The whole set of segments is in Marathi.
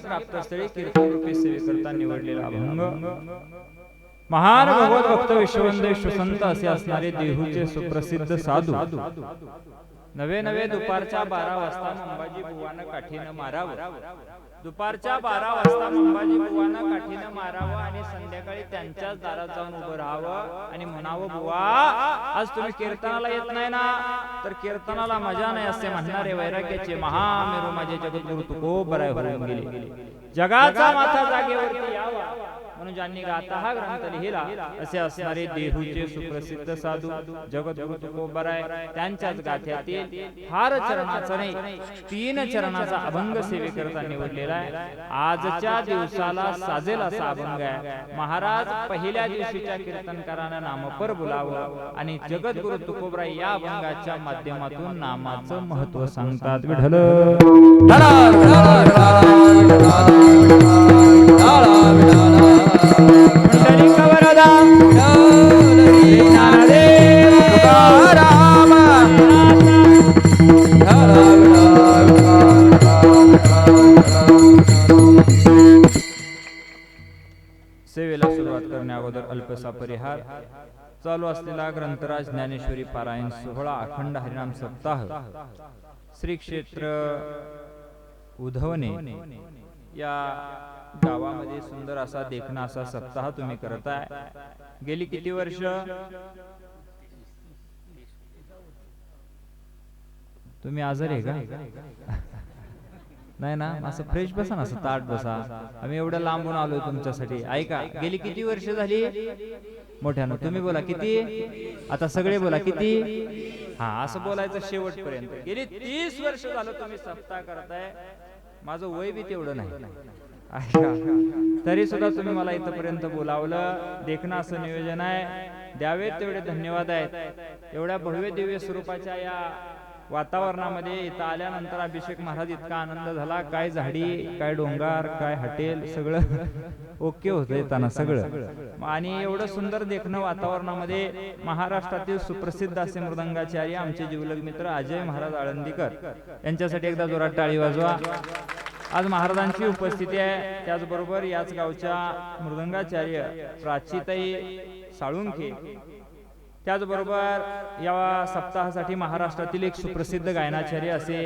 प्राप्तस्थळी कीर्तन रूपी सेवेकरता निवडलेला अभंग महान भगवत भक्त विश्ववंदे सुसंत असे असणारे देहूचे सुप्रसिद्ध साधू नवे नवे दुपारच्या 12 वाजता मंबाजी बुवानं काठीनं मारावं. दुपारच्या 12 वाजता मंबाजी बुवानं काठीनं मारावं आणि संध्याकाळी त्यांच्याच दारात जाऊन उभं राहावं आणि म्हणावं, बुवा आज तुम्ही कीर्तनाला येत नाही ना, तर कीर्तनाला मजा नाही असे म्हणणारे वैराग्याचे महामेरू माझे जगद्गुरु तुकोबराय होऊन गेले. जगाचा माथा जागेवरती यावा म्हणून ज्यांनी गाता हा ग्रंथ लिहिला असे असणारे देहूचे सुप्रसिद्ध साधू जगद्गुरु तुकोबराय त्यांच्याच गाथ्यातील फार चरणाचा नाही 3 चरणाचा अभंग सेवेकरता निवडलेला आहे. आजच्या दिवसाला साजेल असा अभंग आहे. महाराज पहिल्या दिवशीच्या कीर्तनकारांना नामपर बोलावं आणि जगद्गुरु तुकोबराय या अभंगाच्या माध्यमातून नामाचं महत्व सांगतात. विठ्ठल सेवेला सुरुवात करण्या अगोदर अल्पसा परिहार. चालू असलेला ग्रंथराज ज्ञानेश्वरी पारायण सोहळा अखंड हरिनाम सप्ताह श्री क्षेत्र उधवणे या गावामध्ये सुंदर असा देखणा असा सप्ताह तुम्ही करताय. गेली किती वर्ष? तुम्ही आजारी आहे का? नाही ना, असं फ्रेश बसा ना, असं ताट बसा. आम्ही एवढं लांबून आलोय तुमच्यासाठी. ऐका, गेली किती वर्ष झाली? मोठ्यानं तुम्ही बोला किती. आता सगळे बोला किती. हा, असं बोलायचं शेवटपर्यंत. गेली 30 वर्ष झालं तुम्ही सप्ताह करताय. माझं वय बी तेवढं नाही, ऐका, तरी सुद्धा तुम्ही मला इथपर्यंत बोलावलं. देखणं असं नियोजन आहे. द्यावेत तेवढे धन्यवाद आहेत. एवढ्या भव्य दिव्य स्वरूपाच्या या वातावरणामध्ये इथं आल्यानंतर अभिषेक महाराज इतका आनंद झाला. काय झाडी, काय डोंगर, काय हॉटेल, सगळं ओके होतं येताना सगळं. आणि एवढं सुंदर देखणं वातावरणामध्ये महाराष्ट्रातील सुप्रसिद्ध असे मृदंगाचार्य आमचे जीवलग मित्र अजय महाराज आळंदीकर यांच्यासाठी एकदा जोरात टाळी वाजवा. आज महाराजांची उपस्थिती आहे. त्याचबरोबर याच गावच्या मृदंगाचार्य प्राचीताई साळुंखे, त्याचबरोबर या सप्ताहासाठी महाराष्ट्रातील एक सुप्रसिद्ध गायनाचार्य असे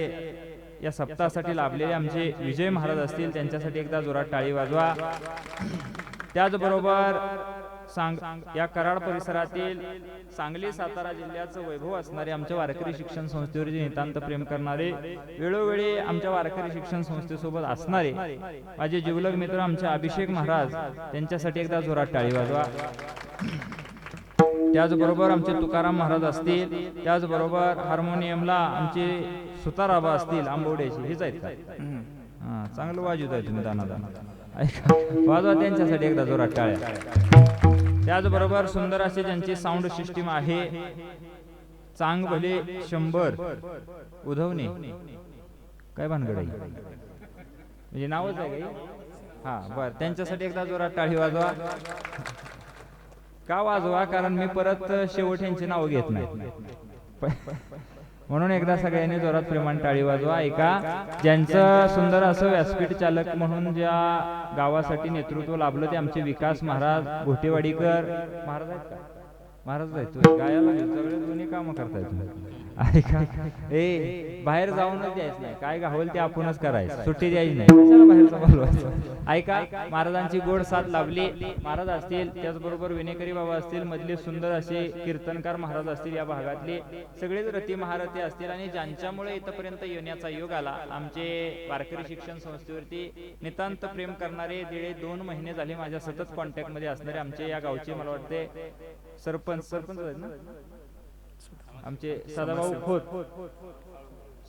या सप्ताहासाठी लाभलेले आमचे विजय महाराज असतील, त्यांच्यासाठी एकदा जोरात टाळी वाजवा. त्याचबरोबर या कराड परिसरातील सांगली सातारा जिल्ह्याचं वैभव असणारे आमच्या वारकरी शिक्षण संस्थेवर जे नितांत प्रेम करणारे, वेळोवेळी आमच्या वारकरी शिक्षण संस्थेसोबत असणारे माझे जीवलग मित्र आमचे अभिषेक महाराज, त्यांच्यासाठी एकदा जोरात टाळी वाजवा. त्याचबरोबर आमचे तुकाराम महाराज असतील, त्याचबरोबर हार्मोनियमला आमचे सुताराबा असतील आंबवड्याचे. हेच आहेत का? हा, चांगलं वाजवत आहे तुम्ही दाना ऐका, वाजवा त्यांच्यासाठी एकदा जोरात टाळ्या. त्याचबरोबर सुंदर असे ज्यांची साऊंड सिस्टीम आहे, चांग भले 100 उधवणे. काय भानगड आहे म्हणजे नावच आहे काही? हा, बर, त्यांच्यासाठी एकदा जोरात टाळी वाजवा. का वाजवा? कारण मी परत शेवट यांचे नाव घेत नाही, म्हणून एकदा सगळ्यांनी जोरात प्रेमाने टाळी वाजवा. ऐका, ज्यांचं सुंदर असं व्यासपीठ चालक म्हणून ज्या गावासाठी नेतृत्व लाभलं ते आमचे विकास महाराज घोटेवाडीकर महाराज आहेत का? महाराज आहेत. गायाला सगळे दोन्ही कामं करताय तुम्ही. ऐका, बाहेर जाऊनच द्यायचं नाही, काय गावल ते आपणच करायचं, सुट्टी द्यायची नाही, कशाला बाहेरचं बोलवायचं. ऐका, महाराजांची गोड साथ लाभली. महाराज असतील, त्याचबरोबर विनेकरी बाबा असतील, मधले सुंदर असे कीर्तनकार महाराज असतील, या भागातले सगळेच रती महारथी असतील. आणि ज्यांच्यामुळे इथपर्यंत येण्याचा योग आला, आमचे वारकरी शिक्षण संस्थेवरती नितांत प्रेम करणारे, 1.5-2 महिने झाले माझ्या सतत कॉन्टॅक्ट मध्ये असणारे आमचे या गावचे मला वाटते सरपंच आहेत ना आमचे सदाभाऊ खोत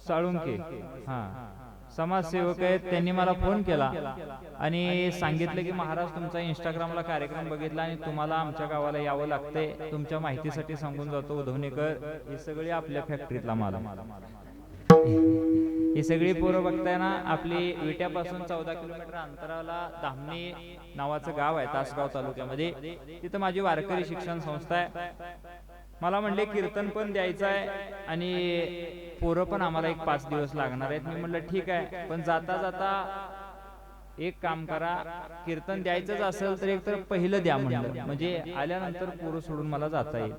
साळुंखे, हा, समाजसेवक आहेत. त्यांनी मला फोन केला आणि सांगितलं की महाराज तुमचा इंस्टाग्रामला कार्यक्रम बघितला आणि तुम्हाला आमच्या गावाला यावं लागतंय, तुमच्या माहितीसाठी सांगून जातो उधवणेकर. हे सगळे आपल्या फॅक्टरीतला माल, ही सगळी पोरं बघताय ना. आपली विट्यापासून 14 किलोमीटर अंतराला धामणी नावाचं गाव आहे तासगाव तालुक्यामध्ये. तिथं माझी वारकरी शिक्षण संस्था आहे. मला म्हणले कीर्तन पण द्यायचं आहे आणि पोरं पण आम्हाला एक 5 दिवस लागणार आहेत. मी म्हणलं ठीक आहे, पण जाता जाता एक काम करा, कीर्तन द्यायचंच असेल तर एक तर पहिलं द्या म्हणलं, म्हणजे आल्यानंतर पोरं सोडून मला जाता येईल.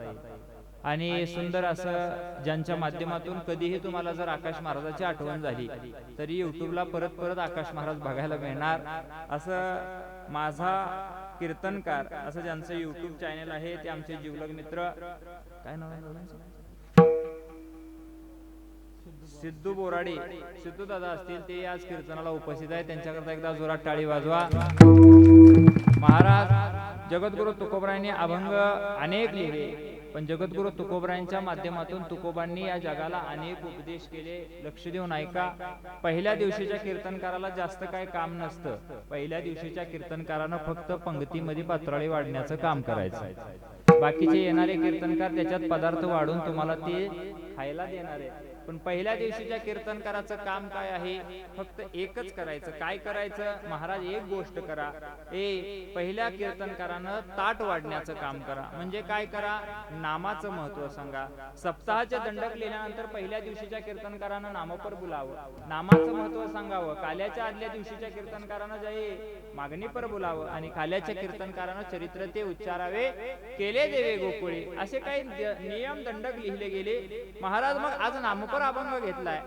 आणि सुंदर असं ज्यांच्या माध्यमातून कधीही तुम्हाला जर आकाश महाराजांची आठवण झाली तरी युट्यूबला परत परत आकाश महाराज बघायला मिळणार. असं माझा कीर्तनकार असं ज्यांचं युट्यूब चॅनल आहे ते आमचे जिवलग मित्र, काय नाव आहे, सिद्धू बोराडे, सिद्धू दादा असतील, ते आज कीर्तनाला उपस्थित आहे. त्यांच्याकरता एकदा जोरात टाळी वाजवा. महाराज जगद्गुरु तुकोबरायांनी अभंग अनेक लिहिले, पण जगद्गुरु तुकोबरायांच्या माध्यमातून तुकोबांनी या जगाला अनेक उपदेश केले. लक्ष देऊन ऐका. पहिल्या दिवशीच्या कीर्तनकाराला जास्त काय काम नसतं. पहिल्या दिवशीच्या कीर्तनकारानं फक्त पंक्तीमध्ये पात्राळी वाढण्याचं काम करायचं. बाकीचे येणारे कीर्तनकार त्याच्यात पदार्थ वाढून तुम्हाला ते खायला देणार आहे. पण पहिल्या दिवशीच्या कीर्तनकाराचं काम काय आहे? फक्त एकच करायचं. काय करायचं? महाराज एक गोष्ट करा. पहिल्या कीर्तनकारानं ताट वाढण्याचं काम करा. म्हणजे काय करा? नामाचं महत्व सांगा. सप्ताहाचे दंडक लिहिल्यानंतर पहिल्या दिवशीच्या कीर्तनकारानं नामपर बोलावं, नामाचं महत्व सांगावं. काल्याच्या आदल्या दिवशीच्या कीर्तनकारानं जाई मागणीपर बोलावं आणि काल्याच्या कीर्तनकारानं चरित्र ते उच्चारावे, केले देवे गोकुळे, असे काही नियम दंडक लिहिले गेले. महाराज मग आज नामपर अभंग घेतलाय.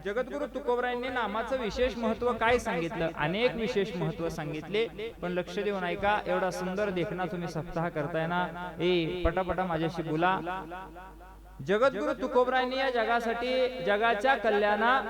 जगद्गुरु तुकोबरायांनी नामाचं विशेष महत्व काय सांगितलं? अनेक विशेष महत्व सांगितले, पण लक्ष देऊन ऐका. एवढा सुंदर देखना तुम्ही सप्ताह करताय ना, पटापटा माझ्याशी बोला. जगद्गुरु तुकोबरायांनी या जगासाठी, जगाच्या कल्याणा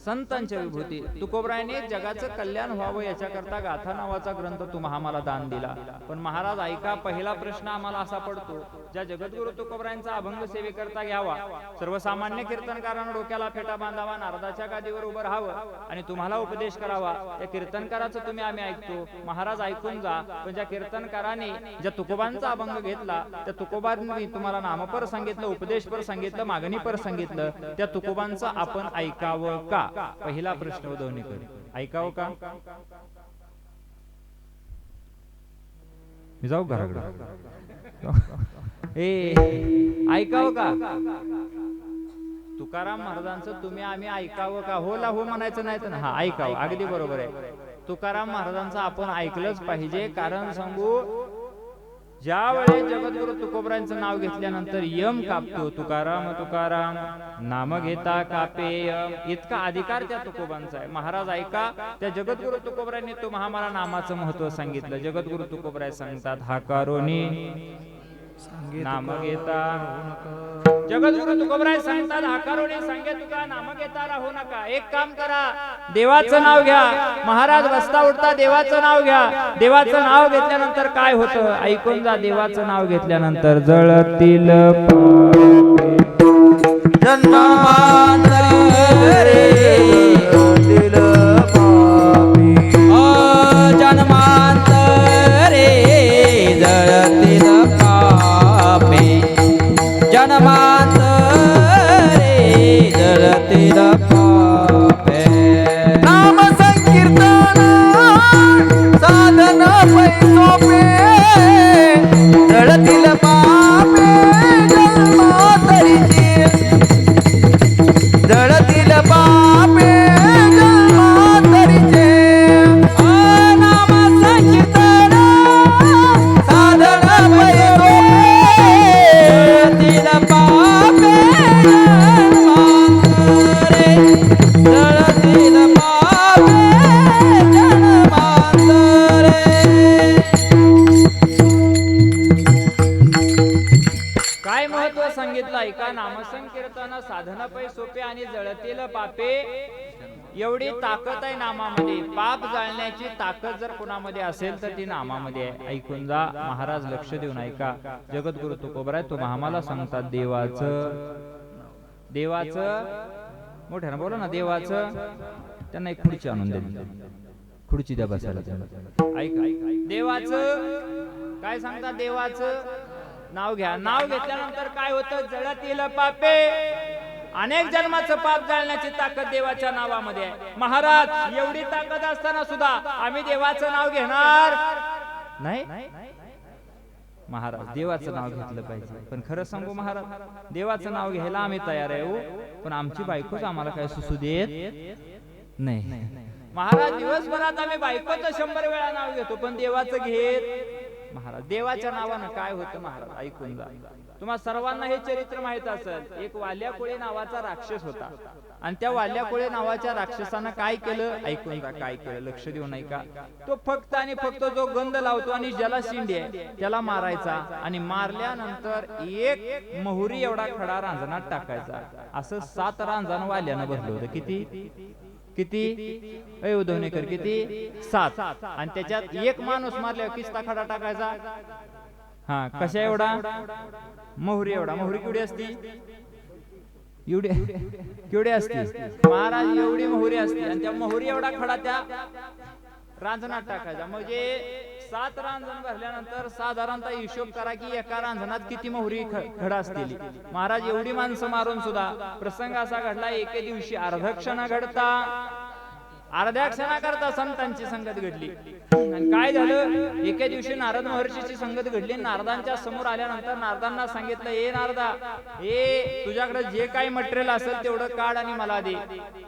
संतांच्या विभूती, तुकोबरायांनी जगाचं कल्याण व्हावं याच्याकरता गाथा नावाचा ग्रंथ तुम्हा आम्हाला दान दिला. पण महाराज ऐका, पहिला प्रश्न आम्हाला असा पडतो, ज्या जगद्गुरु तुकोबरायांचा अभंग सेवेकरता घ्यावा, सर्वसामान्य कीर्तनकारांना डोक्याला फेटा बांधावा, नारदाच्या गादीवर उभं राहावं आणि तुम्हाला उपदेश करावा, त्या कीर्तनकाराचं तुम्ही आम्ही ऐकतो. महाराज ऐकून जा. पण ज्या कीर्तनकाराने ज्या तुकोबांचा अभंग घेतला, त्या तुकोबांनी तुम्हाला नामपर सांगितलं, उपदेशपर सांगितलं, मागणीपर सांगितलं, त्या तुकोबांचं आपण ऐकावं का? पहिला प्रश्न उद्धवणी करू. ऐकावं का? मी जाऊ घराकडे? ऐकावं का? तुकाराम महाराजांचं तुम्ही आम्ही ऐकावं का? हो ला हो म्हणायचं नाही तर हा ऐकावं. अगदी बरोबर आहे. तुकाराम महाराजांचं आपण ऐकलंच पाहिजे. कारण सांगू, ज्या वेळेस जगद्गुरु तुकोबरायांचं नाव घेतल्यानंतर यम कापतो. तुकाराम तुकाराम नाम घेता कापे यम, इतका अधिकार त्या तुकोबांचा आहे. महाराज ऐका, त्या जगद्गुरु तुकोबरायांनी तुम्हाला आम्हाला नामाचं महत्व सांगितलं. जगद्गुरु तुकोबराय सांगतात, हाकारोनी नाम घेता. जगद्गुरु तुकोबराय सांगतात, हाकारोनी सांगे तुका नाम घेता राहू नका. एक काम करा, देवाचं नाव घ्या. महाराज बसता उठता देवाचं नाव घ्या. देवाचं नाव घेतल्यानंतर काय होतं ऐकून जा. देवाचं नाव घेतल्यानंतर जळतील जन्मांतरे जन्मांतरे जळतील पापे, जन्मांतरे जळतील पापे. नाम संकीर्तन साधन पैसोपे, जळतील पापे जन्मांतरीचे, जळतील पापे जन्मांतरीचे. नाम संकीर्तन साधन पैसोपे, जळतील पापे जन्मांतरे, जळतील पापे जन्मांतरे. काय महत्व सांगितलं ऐका. नामसंकीर्तन साधन पै सोपे आणि जळतील पापे. एवढी ताकद आहे नामामध्ये. पाप जाळण्याची ताकद जर कुणामध्ये असेल तर ती नामामध्ये आहे. ऐकून जा. महाराज लक्ष देऊन ऐका. जगद्गुरु तुकोबराय तुम्हा आम्हाला सांगतात, देवाचं मोठ्यानं बोला ना, देवाचं. त्यांना एक खुर्ची आणून दे, खुर्ची द्या बसायला. ऐका, देवाचं काय सांगतात? देवाचं नाव घ्या. नाव घेतल्यानंतर काय होतं? जळतील पापे. अनेक जन्माचं पाप जाळण्याची ताकद देवाच्या नावामध्ये आहे. महाराज एवढी ताकद असताना सुद्धा आम्ही देवाचं नाव घेणार नाही. महाराज देवाचं नाव घेतलं पाहिजे. पण खरं सांगू महाराज, देवाचं नाव घ्यायला आम्ही तयार आहे, पण आमची बायकोच आम्हाला काय सुसू देत नाही. महाराज दिवसभरात आम्ही बायकोचं 100 वेळा नाव घेतो पण देवाचं घेत महाराज. देवाच्या नावानं काय होतं महाराज ऐकून जा. तुम्हा सर्वांना हे चरित्र माहित असेल. एक वाल्याकुळे नावाचा राक्षस होता आणि त्या वाल्याकुळे नावाच्या राक्षसानं काय केलं ऐकून जा. काय केलं लक्ष देऊ नाही का. तो फक्त आणि फक्त जो गंध लावतो आणि ज्याला शिंडी आहे त्याला मारायचा आणि मारल्यानंतर एक मोहरी एवढा खडा रांजणात टाकायचा. असं 7 रांजण वाल्यानं भरलं होतं. किती किती उद्धवणेकर किती 7. आणि त्याच्यात एक माणूस मारल्यावर किस्ता खडा टाकायचा. हा कशा एवढा मोहरी एवढा. मोहरी केवढी असती एवढी केवढी असते महाराज एवढी मोहरी असते आणि त्या मोहरी एवढा खडा त्या रांजणात टाकायचा. म्हणजे 7 रांजण भरल्यानंतर साधारणतः हिशोब करा की एका रांजणात किती मोहरी खडा असतील. महाराज एवढी माणसं मारून सुद्धा प्रसंग असा घडला. एके दिवशी अर्धक्षण घडता अर्ध्या क्षणाकरता संतांची संगत घडली. आणि काय झालं एके दिवशी नारद महर्षीची संगत घडली. नारदांच्या समोर आल्यानंतर नारदांना सांगितलं ए नारदा तुझ्याकडे जे काही मटेरियल असेल तेवढं काढ आणि मला दे.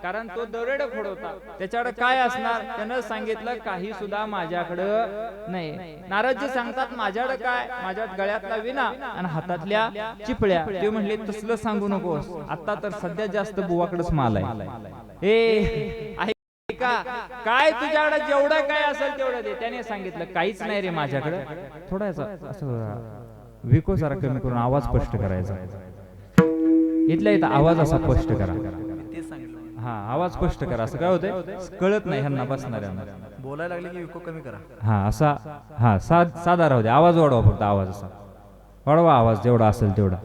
कारण तो दरोडेखोर होता. त्याच्याकडे काय असणार त्यानं सांगितलं काही सुद्धा माझ्याकडं नाही. नारदजी सांगतात माझ्याकडे काय माझ्या गळ्यातला विना आणि हातातल्या चिपळ्या. ते म्हणले तसलं सांगू नकोस आता तर सध्या जास्त बुवाकडेच माल आहे. काय तुझ्याकडे जेवढं काय असेल तेवढं दे. त्याने सांगितलं काहीच नाही रे माझ्याकडे. थोडासा असं विको जरा कमी करून आवाज स्पष्ट करायचा. इथल्या इथं आवाज असा स्पष्ट करा. हा आवाज स्पष्ट करा. असं काय होतंय कळत नाही ह्यांना बसणाऱ्यांना. बोलायला लागले की विको कमी करा. हा असा हा साधा राहू दे. आवाज वाढवा फक्त. आवाज असा वाढवा. आवाज जेवढा असेल तेवढा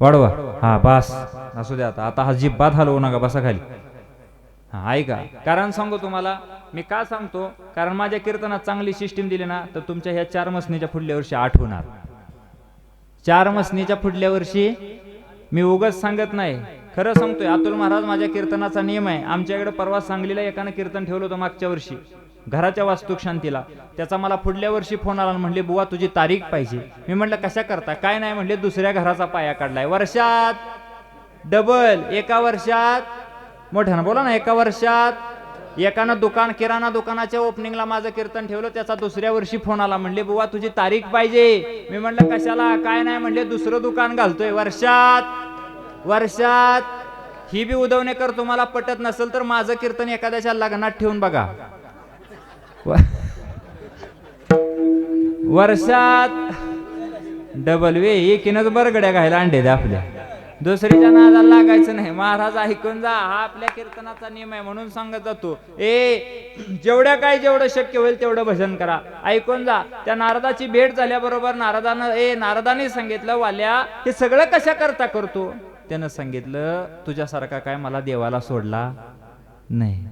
वाढवा. हा बस असू द्या. आता हा जिब्बात हलवू नका. बसा खाली. ऐका कारण सांगू तुम्हाला मी का सांगतो. कारण माझ्या कीर्तनात चांगली सिस्टीम दिली ना तर तुमच्या ह्या 4 मसनीच्या पुढल्या वर्षी 8 होणार. 4 मसनीच्या पुढल्या वर्षी मी उगाच सांगत नाही खरं सांगतोय. अतुल महाराज माझ्या कीर्तनाचा नियम आहे. आमच्याकडे परवा सांगलीला एकानं कीर्तन ठेवलं होतं मागच्या वर्षी घराच्या वास्तुक शांतीला. त्याचा मला पुढल्या वर्षी फोन आला. म्हणले बुवा तुझी तारीख पाहिजे. मी म्हटलं कशा करता. काय नाही म्हणले दुसऱ्या घराचा पाया काढलाय. वर्षात डबल. एका वर्षात मोठ्यानं बोला ना. एका वर्षात एकानं दुकान किराणा दुकानाच्या ओपनिंगला माझं कीर्तन ठेवलं. त्याचा दुसऱ्या वर्षी फोन आला. म्हणले बुवा तुझी तारीख पाहिजे. मी म्हटलं कशाला. काय नाही म्हणले दुसरं दुकान घालतोय. वर्षात ही बी उद्धवणेकर तुम्हाला पटत नसेल तर माझं कीर्तन एखाद्याच्या लग्नात ठेवून बघा. वर्षात डबल वे एकीनच बरगड्या घायला अंडे द्या आपल्या. दुसरीच्या नादाला लागायचं नाही. महाराज ऐकून जा. हा आपल्या कीर्तनाचा नियम आहे म्हणून सांगत जातो. जेवढं शक्य होईल तेवढं भजन करा. ऐकून जा. त्या नारदाची भेट झाल्याबरोबर नारदाने सांगितलं वाल्या हे सगळं कशा करता करतो. त्यानं सांगितलं तुझ्यासारखा काय मला देवाला सोडला नाही.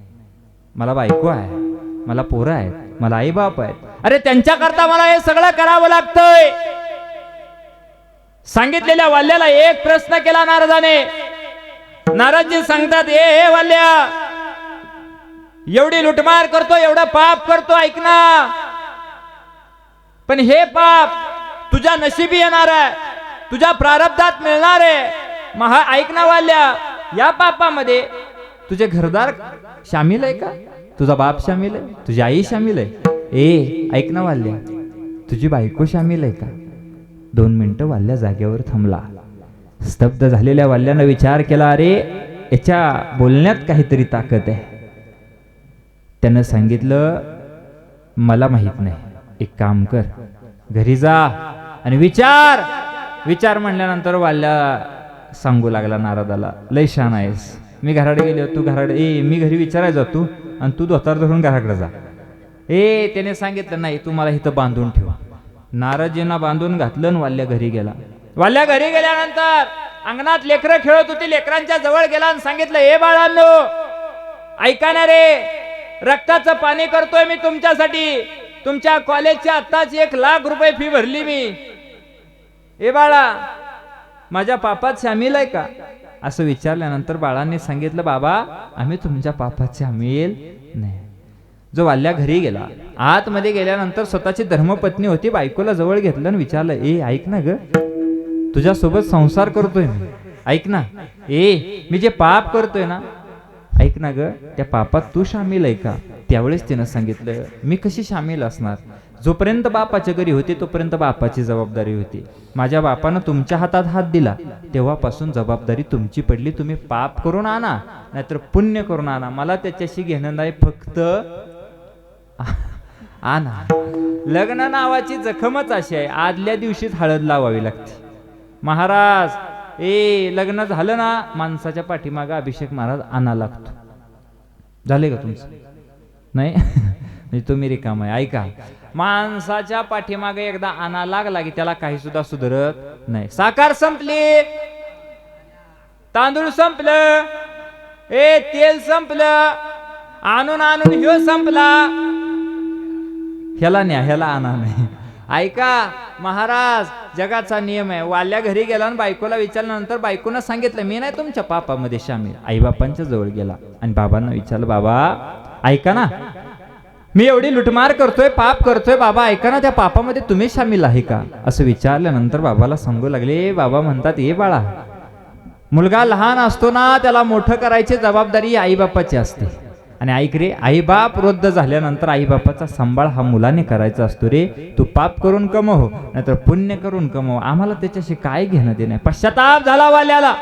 मला बायको आहे मला पोरं आहेत मला आई बाप आहेत. अरे त्यांच्याकरता मला हे सगळं करावं लागतंय. सांगितलेल्या वाल्याला एक प्रश्न केला नारदाने. नारदजी सांगतात ए वाल्या एवढी लुटमार करतो एवढं पाप करतो ऐक ना. पण हे पाप तुझ्या नशिबी येणार आहे. तुझ्या प्रारब्धात मिळणार आहे. ऐक ना वाल्या या पापामध्ये तुझे घरदार शामिल आहे का. तुझा बाप शामिल आहे. तुझी आई शामिल आहे. ऐक ना वाल्या तुझी बायको शामिल आहे का. 2 मिनिटं वाल्या जागेवर थांबला. स्तब्ध झालेल्या वाल्यानं विचार केला अरे याच्या बोलण्यात काहीतरी ताकद आहे. त्यानं सांगितलं मला माहित नाही. एक काम कर घरी जा आणि विचार म्हणल्यानंतर वाल्या सांगू लागला नारदाला लय शान आहेस. मी घराकडे गेलो तू घराकडे मी घरी विचारायला जातो आणि तू धोतर धरून घराकडे जा. त्याने सांगितलं नाही तू मला इथं बांधून ठेव. नारदजींना बांधून घातलं आणि वाल्या घरी गेला. वाल्या घरी गेल्यानंतर अंगणात लेकरं खेळत होती. लेकरांच्या जवळ गेला आणि सांगितलं हे बाळांनो ऐका ना रे रक्ताचं पाणी करतोय मी तुमच्यासाठी. तुमच्या कॉलेजच्या आत्ताच 1 लाख रुपये फी भरली मी. हे बाळा माझ्या पापात शामिल आहे का. असं विचारल्यानंतर बाळांनी सांगितलं बाबा आम्ही तुमच्या पापात शामिल नाही. जो वाल्या घरी गेला आतमध्ये गेल्यानंतर स्वतःची धर्मपत्नी होती बायकोला जवळ घेतलं आणि विचारलं ऐक ना ग तुझ्यासोबत संसार करतोय मी. ऐक ना मी जे पाप करतोय ना ऐक ना ग, त्या पापात तू सामील आहे का? त्यावेळेस तिनं सांगितलं, मी कशी सामील असणार? जोपर्यंत बापाच्या घरी होते तोपर्यंत बापाची जबाबदारी होती. माझ्या बापानं तुमच्या हातात हात दिला तेव्हापासून जबाबदारी तुमची पडली. तुम्ही पाप करून आणा नाहीतर पुण्य करून आणा, मला त्याच्याशी घेणं नाही, फक्त आणा. लग्न नावाची जखमच अशी आहे, आदल्या दिवशीच हळद लावावी लागते. महाराज लग्न झालं ना, माणसाच्या पाठीमागा अभिषेक महाराज आणा लागतो. झाले का तुमचं? नाही म्हणजे तुम्ही रिकाम आहे. ऐका, माणसाच्या पाठीमागे एकदा आणा लागला की त्याला काही सुद्धा सुधरत नाही. साखर संपली, तांदूळ संपलं, तेल संपलं, आणून आणून ह्यो संपला, ह्याला न्या, ह्याला आणा नाही. ऐका महाराज, जगाचा नियम आहे. वाल्या घरी गेला आणि बायकोला विचारल्यानंतर बायकोनं सांगितलं, मी नाही तुमच्या पापामध्ये सामील. आई बापांच्या जवळ गेला आणि बाबांना विचारलं, बाबा ऐका ना, मी एवढी लुटमार करतोय, पाप करतोय, बाबा ऐका ना, त्या पापामध्ये तुम्ही सामील आहे का? असं विचारल्यानंतर बाबाला सांगू लागले. बाबा म्हणतात, ये बाळा, मुलगा लहान असतो ना, त्याला मोठं करायची जबाबदारी आई बापाची असते. आणि ऐक रे, आई बाप वृद्ध झाल्यानंतर आई बापाचा सांभाळ हा मुलाने करायचा असतो रे. तू पाप करून कमव नाहीतर पुण्य करून कमव, आम्हाला त्याच्याशी काय घेणं देणं. पश्चाताप झाला वाल्याला.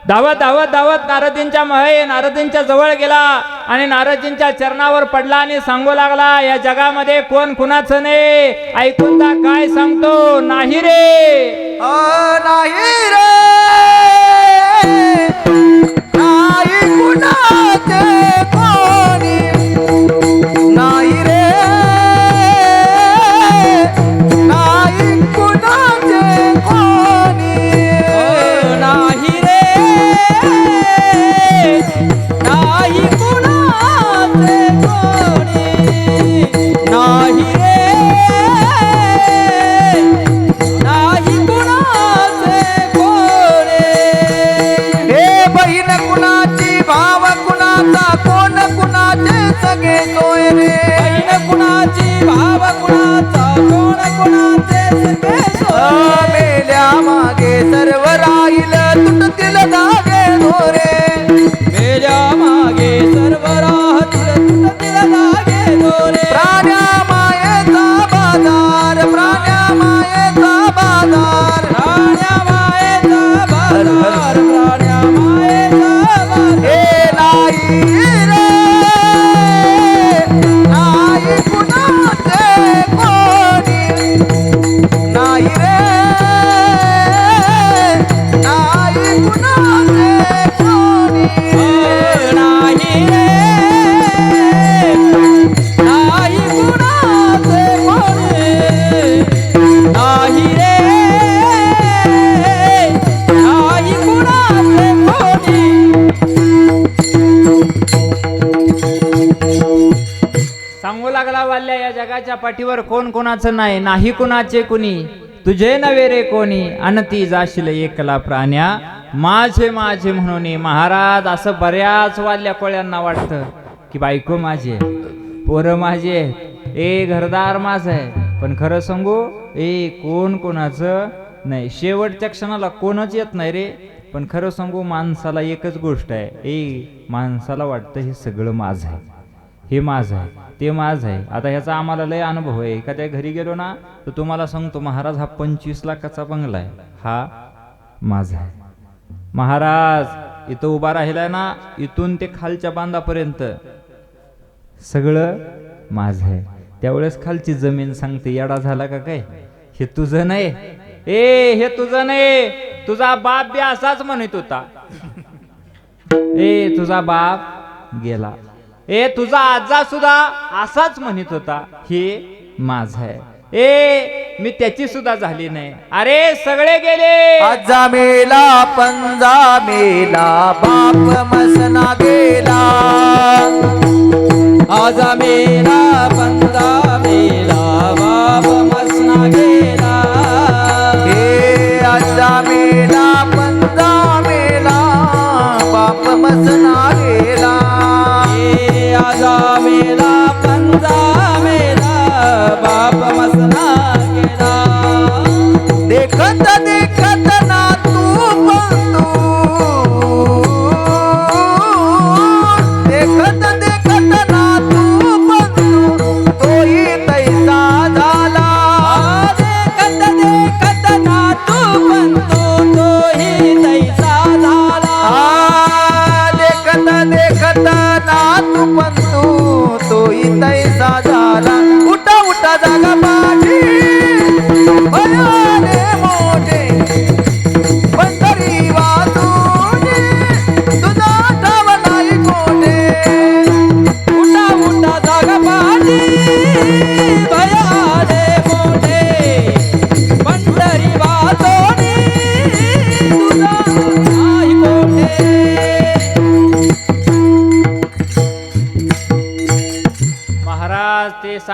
धावत धावत धावत नारदींच्या जवळ गेला आणि नारदजींच्या चरणावर पडला आणि सांगू लागला, या जगामध्ये कोण कुणाचं नाही. ऐकून जा काय सांगतो. नाही रे, नाही रे, नाही कुणाचे कोणी, नाही रे, नाही कुणाचे कोणी, नाही रे, नाही कुणाचे कोणी, नाही रे, नाही कुणाचे कोणी. हे बहीण कुणाची, भाव कुणाचा, कोण कुणाचे सगळे सोय रे. बहीण कुणाची, भाव कुणाचा, कोण कुणाचे सगळे सोय. मेल्या मागे सर्व राहील तुटतील धागे दोरे. मेल्या मागे सर्व राहतील तुटतील धागे दोरे. प्राण्या मायेचा बाजार, प्राण्या मायेचा बाजार, प्राण्या मायेचा बाजार, प्राण्या मायेचा बाजार. हे नाही रे, नाही कुणाचे कोणी, नाही रे, नाही कुणाचे कोणी, नाही रे, नाही कुणाचे कोणी, नाही रे, नाही कुणाचे कोणी. सांगू लागला वाल्या, या जगाच्या पाठीवर कोण कोणाचं नाही, नाही कुणाचे कुणी, तुझे नवे रे कोणी, अनती जाशील एकला प्राण्या, माझे माझे म्हणून. महाराज, असं बऱ्याच वाल्या कोळ्यांना वाटतं की बायको माझी आहे, पोरं माझी आहे, घरदार माझं आहे. पण खरं सांगू, कोण कोणाचं नाही. शेवटच्या क्षणाला कोणच येत नाही रे. पण खरं सांगू, माणसाला एकच गोष्ट आहे, माणसाला वाटतं हे सगळं माझं आहे, हे माझं आहे, ते माझं आहे. आता ह्याचा आम्हाला लय अनुभव आहे. एखाद्या घरी गेलो ना तर तुम्हाला सांगतो, महाराज हा 25 लाखाचा बंगला आहे, हा माझा आहे. महाराज इथं उभा राहिलाय ना, इथून ते खालच्या बांधापर्यंत सगळं माझं आहे. त्यावेळेस खालची जमीन सांगते, येडा झाला का काय, हे तुझं नाही, हे तुझं नाही. तुझा बाप बी असाच म्हणत होता, तुझा बाप गेला, तुझा आजा सुद्धा असाच म्हणत होता, हे माझं आहे. मी त्याची सुद्धा झाली नाही. अरे सगळे गेले. आजा मेला, पंजा मेला, बाप मसना गेला. आजा मेला, पंजा मेला, बाप मसना गेला. हे आजा मेला, पंजा मेला, बाप मसना गेला. हे आजा मेला, पंजा मेला, बाप मसना गेला. देखत देखत ना तू बंधू,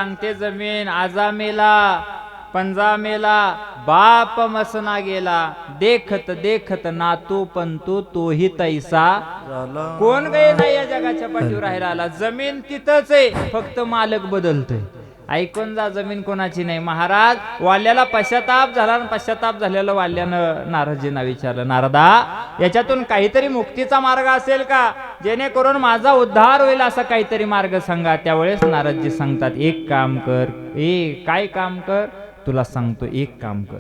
सांगते जमीन, आजा मेला पंजा मेला, बाप मसना गेला, देखत देखत नातू पंतू तोही तैसा. झालं. कोण काही नाही या जगाच्या पाठीवर राहायला आला. जमीन तिथंच आहे, फक्त मालक बदलतोय. ऐकून जा, जमीन कोणाची नाही. महाराज वाल्याला पश्चाताप झाला आणि पश्चाताप झालेला वाल्यानं नारदजींना विचारलं, नारदा याच्यातून काहीतरी मुक्तीचा मार्ग असेल का, जेणेकरून माझा उद्धार होईल असा काहीतरी मार्ग सांगा. त्यावेळेस नारदजी सांगतात, एक काम कर. काय काम कर, तुला सांगतो. एक काम कर.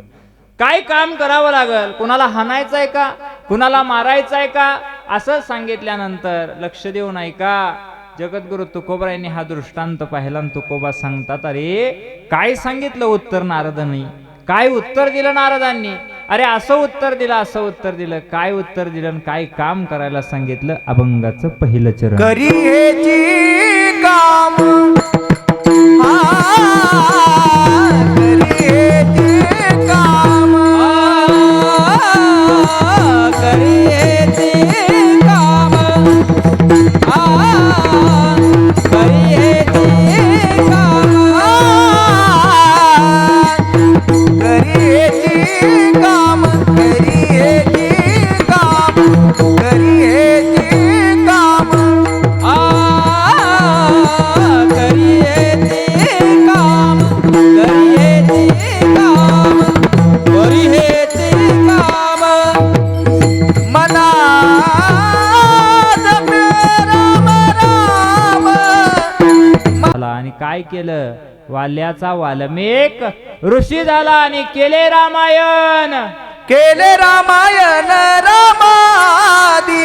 काय काम करावं लागल, कुणाला हाणायचंय का, कुणाला मारायचंय का, असं सांगितल्यानंतर लक्ष देऊन ऐका. जगद्गुरु तुकोबारायांनी हा दृष्टांत पाहिला आणि तुकोबा सांगतात, अरे काय सांगितलं उत्तर नारदांनी, काय उत्तर दिलं नारदांनी. अरे असं उत्तर दिलं, असं उत्तर दिलं. काय उत्तर दिलं आणि काय काम करायला सांगितलं. अभंगाचं पहिलं चरण. करी हेची काम करी हेची काम करी हेची काम करी हेची काम करी हेची काम करी हेची काम करी हेची काम करी हेची काम करी हेची काम करी हेची काम मना राम राम. आणि काय केलं, वाल्याचा वाल्मिक ऋषी झाला आणि केले रामायण. केले रामायण रामादी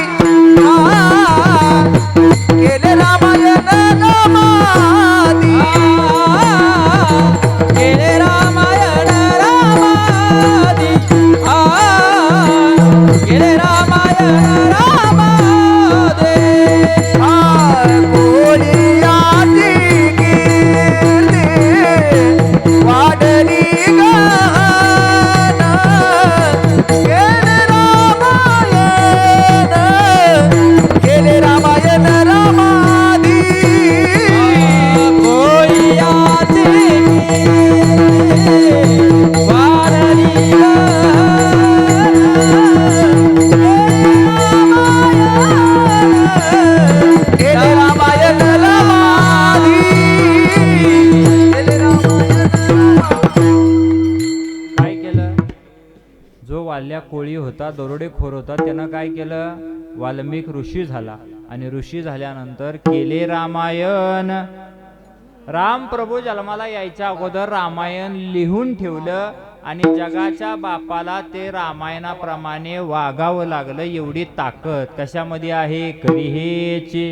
केले रामायण रामादी केले रामायण रामादी केले रामायण रामादे कोळियाची कीर्ती वाढली केले रामायण रामादी कोळियाची वाढली केले रामायण रामादी केले रामायण. काय केलं, जो वाल्या कोळी होता, दरोडेखोर होता, त्यानं काय केलं, वाल्मिक ऋषी झाला. आणि ऋषी झाल्यानंतर केले रामायण. राम प्रभू जन्माला यायच्या अगोदर रामायण लिहून ठेवलं आणि जगाच्या बापाला ते रामायणाप्रमाणे वागावं लागलं. एवढी ताकद कशामध्ये आहे, करी हेची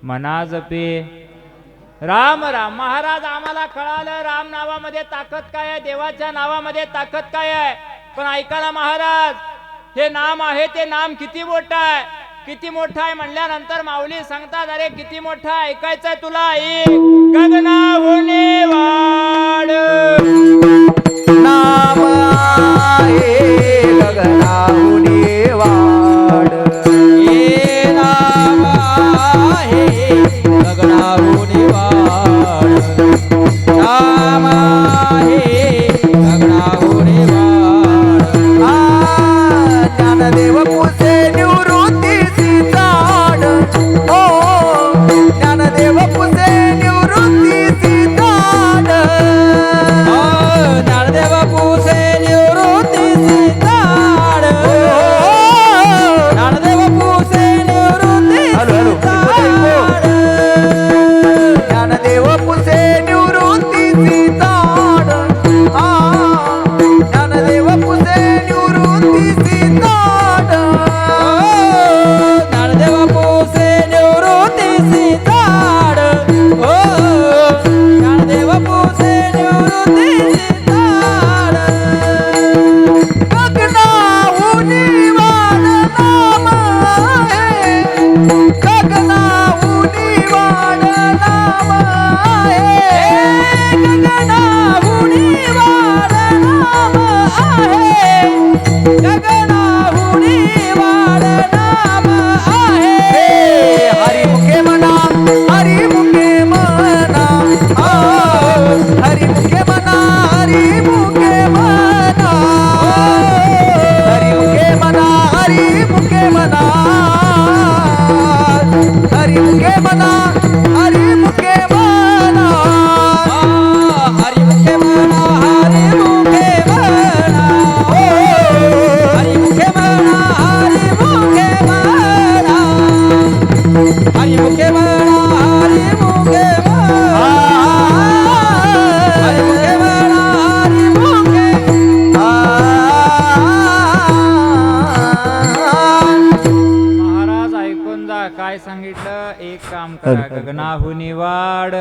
मना जपे. राम राम. महाराज आम्हाला कळालं राम नावामध्ये ताकद काय आहे, देवाच्या नावामध्ये ताकद काय आहे. पण ऐका ना महाराज, हे नाम आहे ते नाम किती मोठं आहे, किती मोठं आहे म्हणल्यानंतर माऊली सांगतात, अरे किती मोठं आहे, ऐकायचंय तुला. एक गगनाहून वाढ नाम आहे गगनाहून वाढ हे नाम आहे गगनाहून वाढ नाम आहे गगनाहून वाढ. ज्ञानदेव पुसे निवृत्तीची झाड हो ज्ञानदेव पुसे निवृत्तीची झाड ज्ञानदेव पुसे निवृत्तीची झाड ज्ञानदेव पुसे निवृत्तीची झाड ज्ञानदेव पुसे निवृत्तीची झाड ज्ञानदेव पुसे निवृत्तीची झाड काम करा गगनाहुनी वाढ.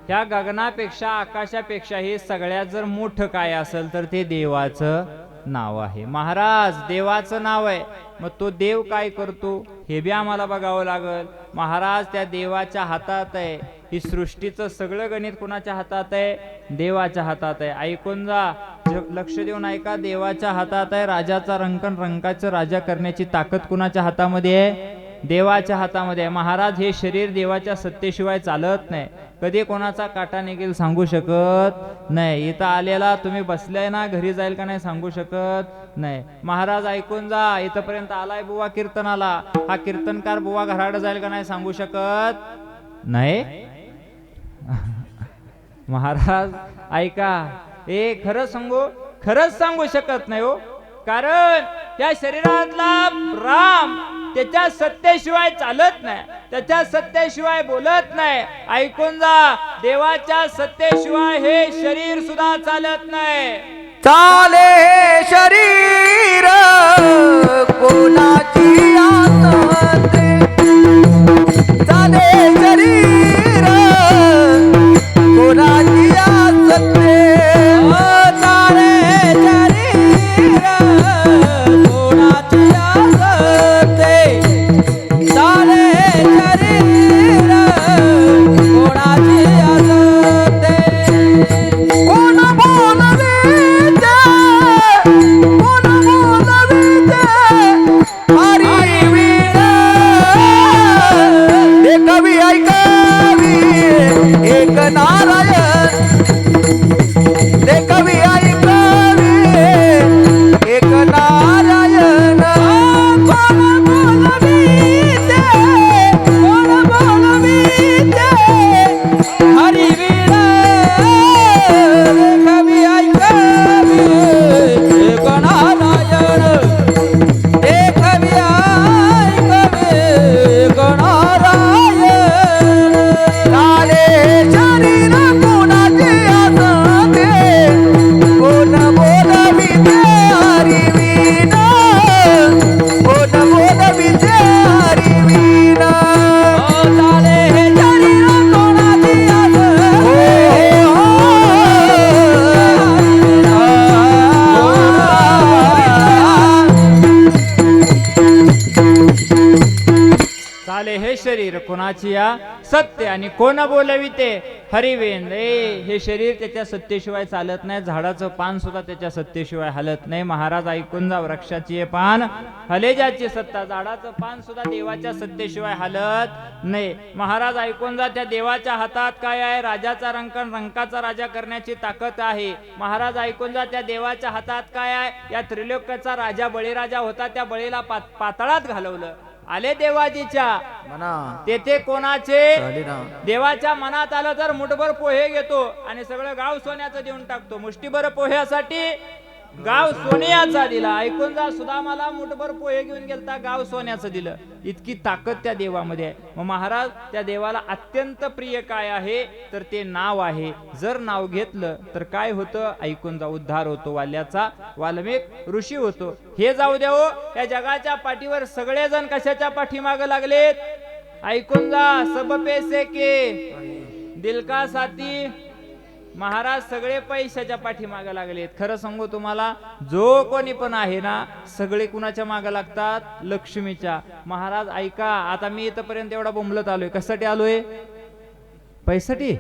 ह्या गगनापेक्षा आकाशापेक्षा हे सगळ्यात जर मोठं काय असेल तर ते देवाचं नाव आहे. महाराज देवाचं नाव आहे, मग तो देव काय करतो हे बी आम्हाला बघावं लागल. महाराज त्या देवाच्या हातात आहे. ही सृष्टीचं सगळं गणित कुणाच्या हातात आहे? देवाच्या हातात आहे. ऐकून जा, लक्ष देऊन ऐका. देवाच्या हातात आहे. राजाचा रंकाचं राजा करण्याची ताकद कुणाच्या हातामध्ये आहे? देवाच्या हातामध्ये आहे. महाराज हे शरीर देवाच्या सत्तेशिवाय चालत नाही. कधी कोणाचा काटा निघेल सांगू शकत नाही. इथं आलेला तुम्ही बसलाय ना, घरी जाईल का नाही सांगू शकत नाही. महाराज ऐकून जा, इथपर्यंत आलाय बुवा कीर्तनाला, हा कीर्तनकार बुवा घराकडे जाईल का नाही सांगू शकत नाही. महाराज ऐका, खरंच सांगू शकत नाही हो. कारण त्या शरीरातला राम त्याच्या सत्तेशिवाय चालत नाही, त्याच्या सत्तेशिवाय बोलत नाही. ऐकून जा, देवाच्या सत्तेशिवाय हे शरीर सुद्धा चालत नाही. चाले हे शरीर कोणाची आसते, चाले शरीर कोणाची आसते, चाले शरीर कोणाची आसते, चाले शरीर कोणाची आसते. कोण बोलविते, कोण बोलविते हरी वीर, हे कवी ऐकावी एक नारायण, हे कवी ऐकावी एक नारायण. कोण बोलविते, कोण बोलविते हरी वीर, हे कवी ऐकावी एक नारायण, हे कवी ऐकावी एक नारायण. चाले शरीर कोणाचे आसते, कोण बोलविते हरी वीण, कोण बोलविते हरी वीण. चाले शरीर कोणाचे आसते, चाले हे शरीर कोणाची या सत्य आणि कोण बोलविते हरिवेंद. हे शरीर त्याच्या सत्तेशिवाय चालत नाही. झाडाचं पान सुद्धा त्याच्या सत्तेशिवाय हलत नाही. महाराज ऐकून जा, वृक्षाची पान हले ज्याची सत्ता, झाडाचं पान सुद्धा देवाच्या सत्तेशिवाय हलत नाही. महाराज ऐकून जा, त्या देवाच्या हातात काय आहे? राजाचा रंकाचा राजा करण्याची ताकद आहे. महाराज ऐकून जा, त्या देवाच्या हातात काय आहे? या त्रिलोक्याचा राजा बळीराजा होता, त्या बळीला पाताळात घालवलं. आले देवाजीच्या म्हणा तेथे कोणाचे? झाली ना. देवाच्या मनात आलं तर मुठभर पोहे घेतो आणि सगळं गाव सोन्याचं देऊन टाकतो. मुष्टीभर पोह्यासाठी गाव सोन्याचा दिला. ऐकून जा, सुदामाला मुठभर पोहे घेऊन गेलता, गाव सोन्याचं दिलं. इतकी ताकद त्या देवामध्ये आहे. मग महाराज त्या देवाला अत्यंत प्रिय काय आहे? तर ते नाव आहे. जर नाव घेतलं तर काय होतं? ऐकून जा, उद्धार होतो. वाल्याचा वाल्मिक ऋषी होतो. हे जाऊ द्या हो, या जगाच्या पाठीवर सगळेजण कशाच्या पाठीमाग लागलेत? ऐकून जा, सब पैसे के दिल का साथी. महाराज सगळे पैशाच्या पाठीमागे लागलेत. खरं सांगू तुम्हाला, जो कोणी पण आहे ना, सगळे कुणाच्या मागे लागतात? लक्ष्मीच्या. महाराज ऐका, आता मी इथपर्यंत एवढा बोंबलत आलोय, कशासाठी आलोय? पैसाठी.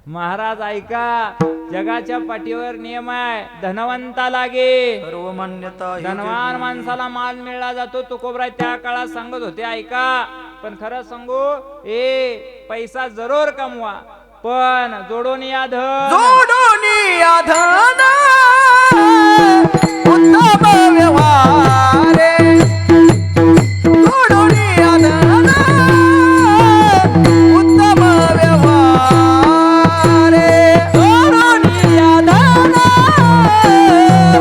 महाराज ऐका, जगाच्या पाठीवर नियम आहे, धनवंता लागे सर्व मान्यता हे धनवान जगी. माणसाला माल मिळला जातो. तुकोबराय त्या काळात सांगत होते. ऐका, पण खरं सांगू, पैसा जरूर कमवा, पण जोडून या धन, जोडून या धन उत्तम व्यवहारे, जोडून या धन उत्तम व्यवहारे, जोडून या धन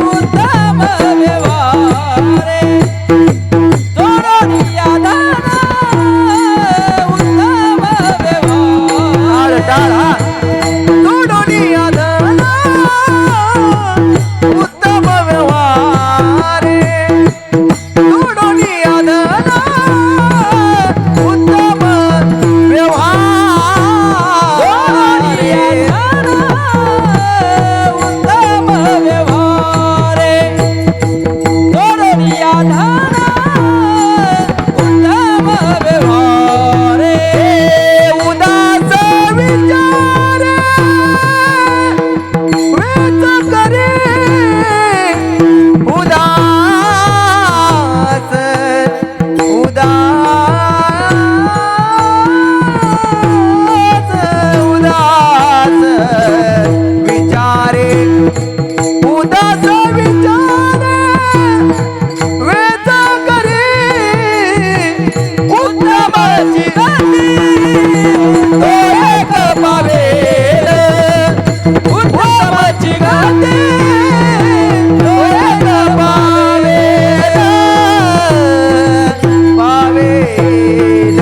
उत्तम व्यवहारे, जोडून या धन उत्तम व्यवहार. जोडून या धन उदास विचार वेचा करी उत्तमाची गती तो एक पावेल उत्तमाची गती तो एक पावेल पावेल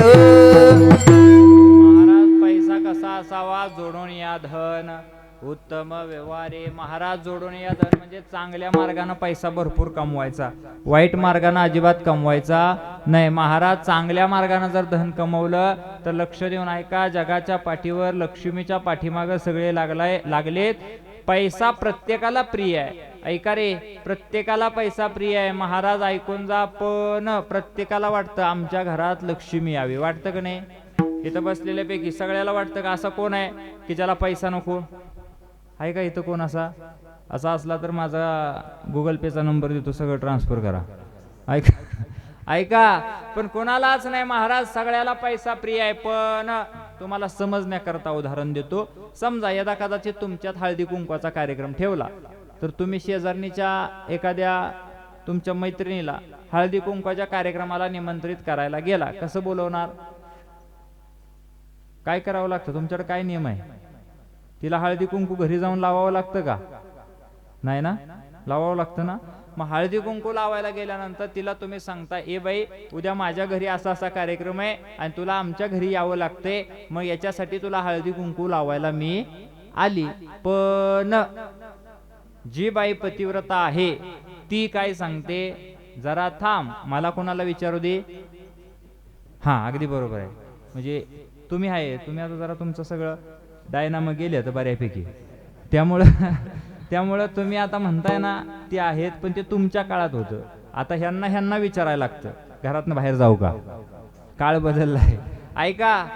महाराज पैसा कसा असावा जोडून या धन उत्तम व्यवहारे महाराज जोडून या धन म्हणजे चांगल्या मार्गाने पैसा भरपूर कमवायचा वाईट मार्गाने अजिबात कमवायचा नाही महाराज चांगल्या मार्गाने जर धन कमवलं तर लक्ष देऊन ऐका जगाच्या पाठीवर लक्ष्मीच्या पाठीमागे सगळे लागलेत पैसा प्रत्येकाला प्रिय आहे ऐका रे प्रत्येकाला पैसा प्रिय आहे महाराज ऐकून जा पण प्रत्येकाला वाटतं आमच्या घरात लक्ष्मी यावी वाटतं का नाही इथं बसलेल्यापैकी सगळ्याला वाटतं का असा कोण आहे की ज्याला पैसा नको आहे का इथं कोण असा असला तर माझा गुगल पेचा नंबर देतो सगळं ट्रान्सफर करा ऐका ऐका पण कोणालाच नाही महाराज सगळ्याला पैसा प्रिय आहे पण तुम्हाला समजण्याकरता उदाहरण देतो समजा यदा कदाचित तुमच्यात हळदी कुंकवाचा कार्यक्रम ठेवला तर तुम्ही शेजारणीच्या एखाद्या तुमच्या मैत्रिणीला हळदी कुंकवाच्या कार्यक्रमाला निमंत्रित करायला गेला कसं बोलवणार काय करावं लागतं तुमच्याकडे काय नियम आहे तिला हळदी कुंकू घरी जाऊन लावावं लागतं का नाही ना लावावं लागतं ना मग हळदी कुंकू लावायला गेल्यानंतर तिला तुम्ही सांगता ए बाई उद्या माझ्या घरी असा असा कार्यक्रम आहे आणि तुला आमच्या घरी यावं लागते मग याच्यासाठी तुला हळदी कुंकू लावायला मी आली पण जी बाई पतिव्रता आहे ती काय सांगते जरा थांब मला कोणाला विचारू दे हा अगदी बरोबर आहे म्हणजे तुम्ही आता जरा तुमचं सगळं डायनामो गेले तर बऱ्यापैकी त्यामुळं तुम्ही आता म्हणताय ना ते आहेत पण ते तुमच्या काळात होतं आता ह्यांना विचारायला लागतं घरातनं बाहेर जाऊ का काळ बदललाय ऐका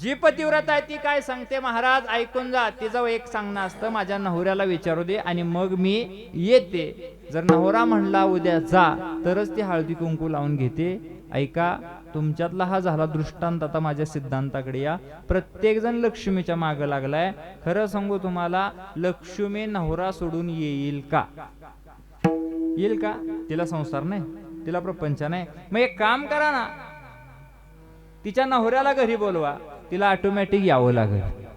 जी पतिव्रता आहे ती काय सांगते महाराज ऐकून जा तिचं एक सांगणं असतं माझ्या नवऱ्याला विचारू दे आणि मग मी येते जर नवरा म्हणला उद्या जा तरच ती हळदी कुंकू लावून घेते ऐका तुमच्यातला हा झाला दृष्टांत आता माझ्या सिद्धांताकडे या प्रत्येक जण लक्ष्मीच्या मागे लागलाय खरं सांगू तुम्हाला लक्ष्मी नवरा सोडून येईल का तिला संसार नाही तिला प्रपंच नाही मग एक काम करा ना तिच्या नवऱ्याला घरी बोलवा तिला ऑटोमॅटिक यावं लागेल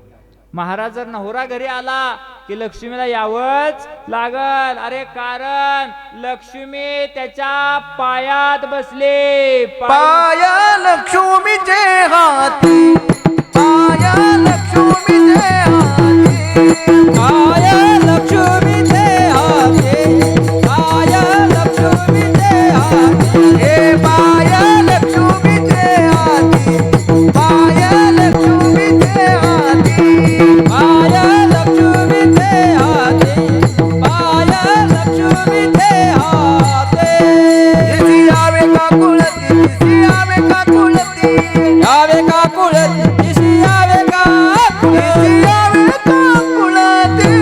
महाराज जर नवरा घरी आला की लक्ष्मीला यावंच लागल अरे कारण लक्ष्मी त्याच्या पायात बसले पाया लक्ष्मीचे हाती पाया लक्ष्मीचे हाती पाया लक्ष्मीचे हाती पाया लक्ष्मीचे हाती हे पाया लक्ष्मीचे हाती पाया लक्ष्मीचे हाती पाया लक्ष्मीचे हाती पाया लक्ष्मीचे हाती यावे का कुळती यावे का कुळती यावे का कुळती यावे का कुळती यावे का कुळती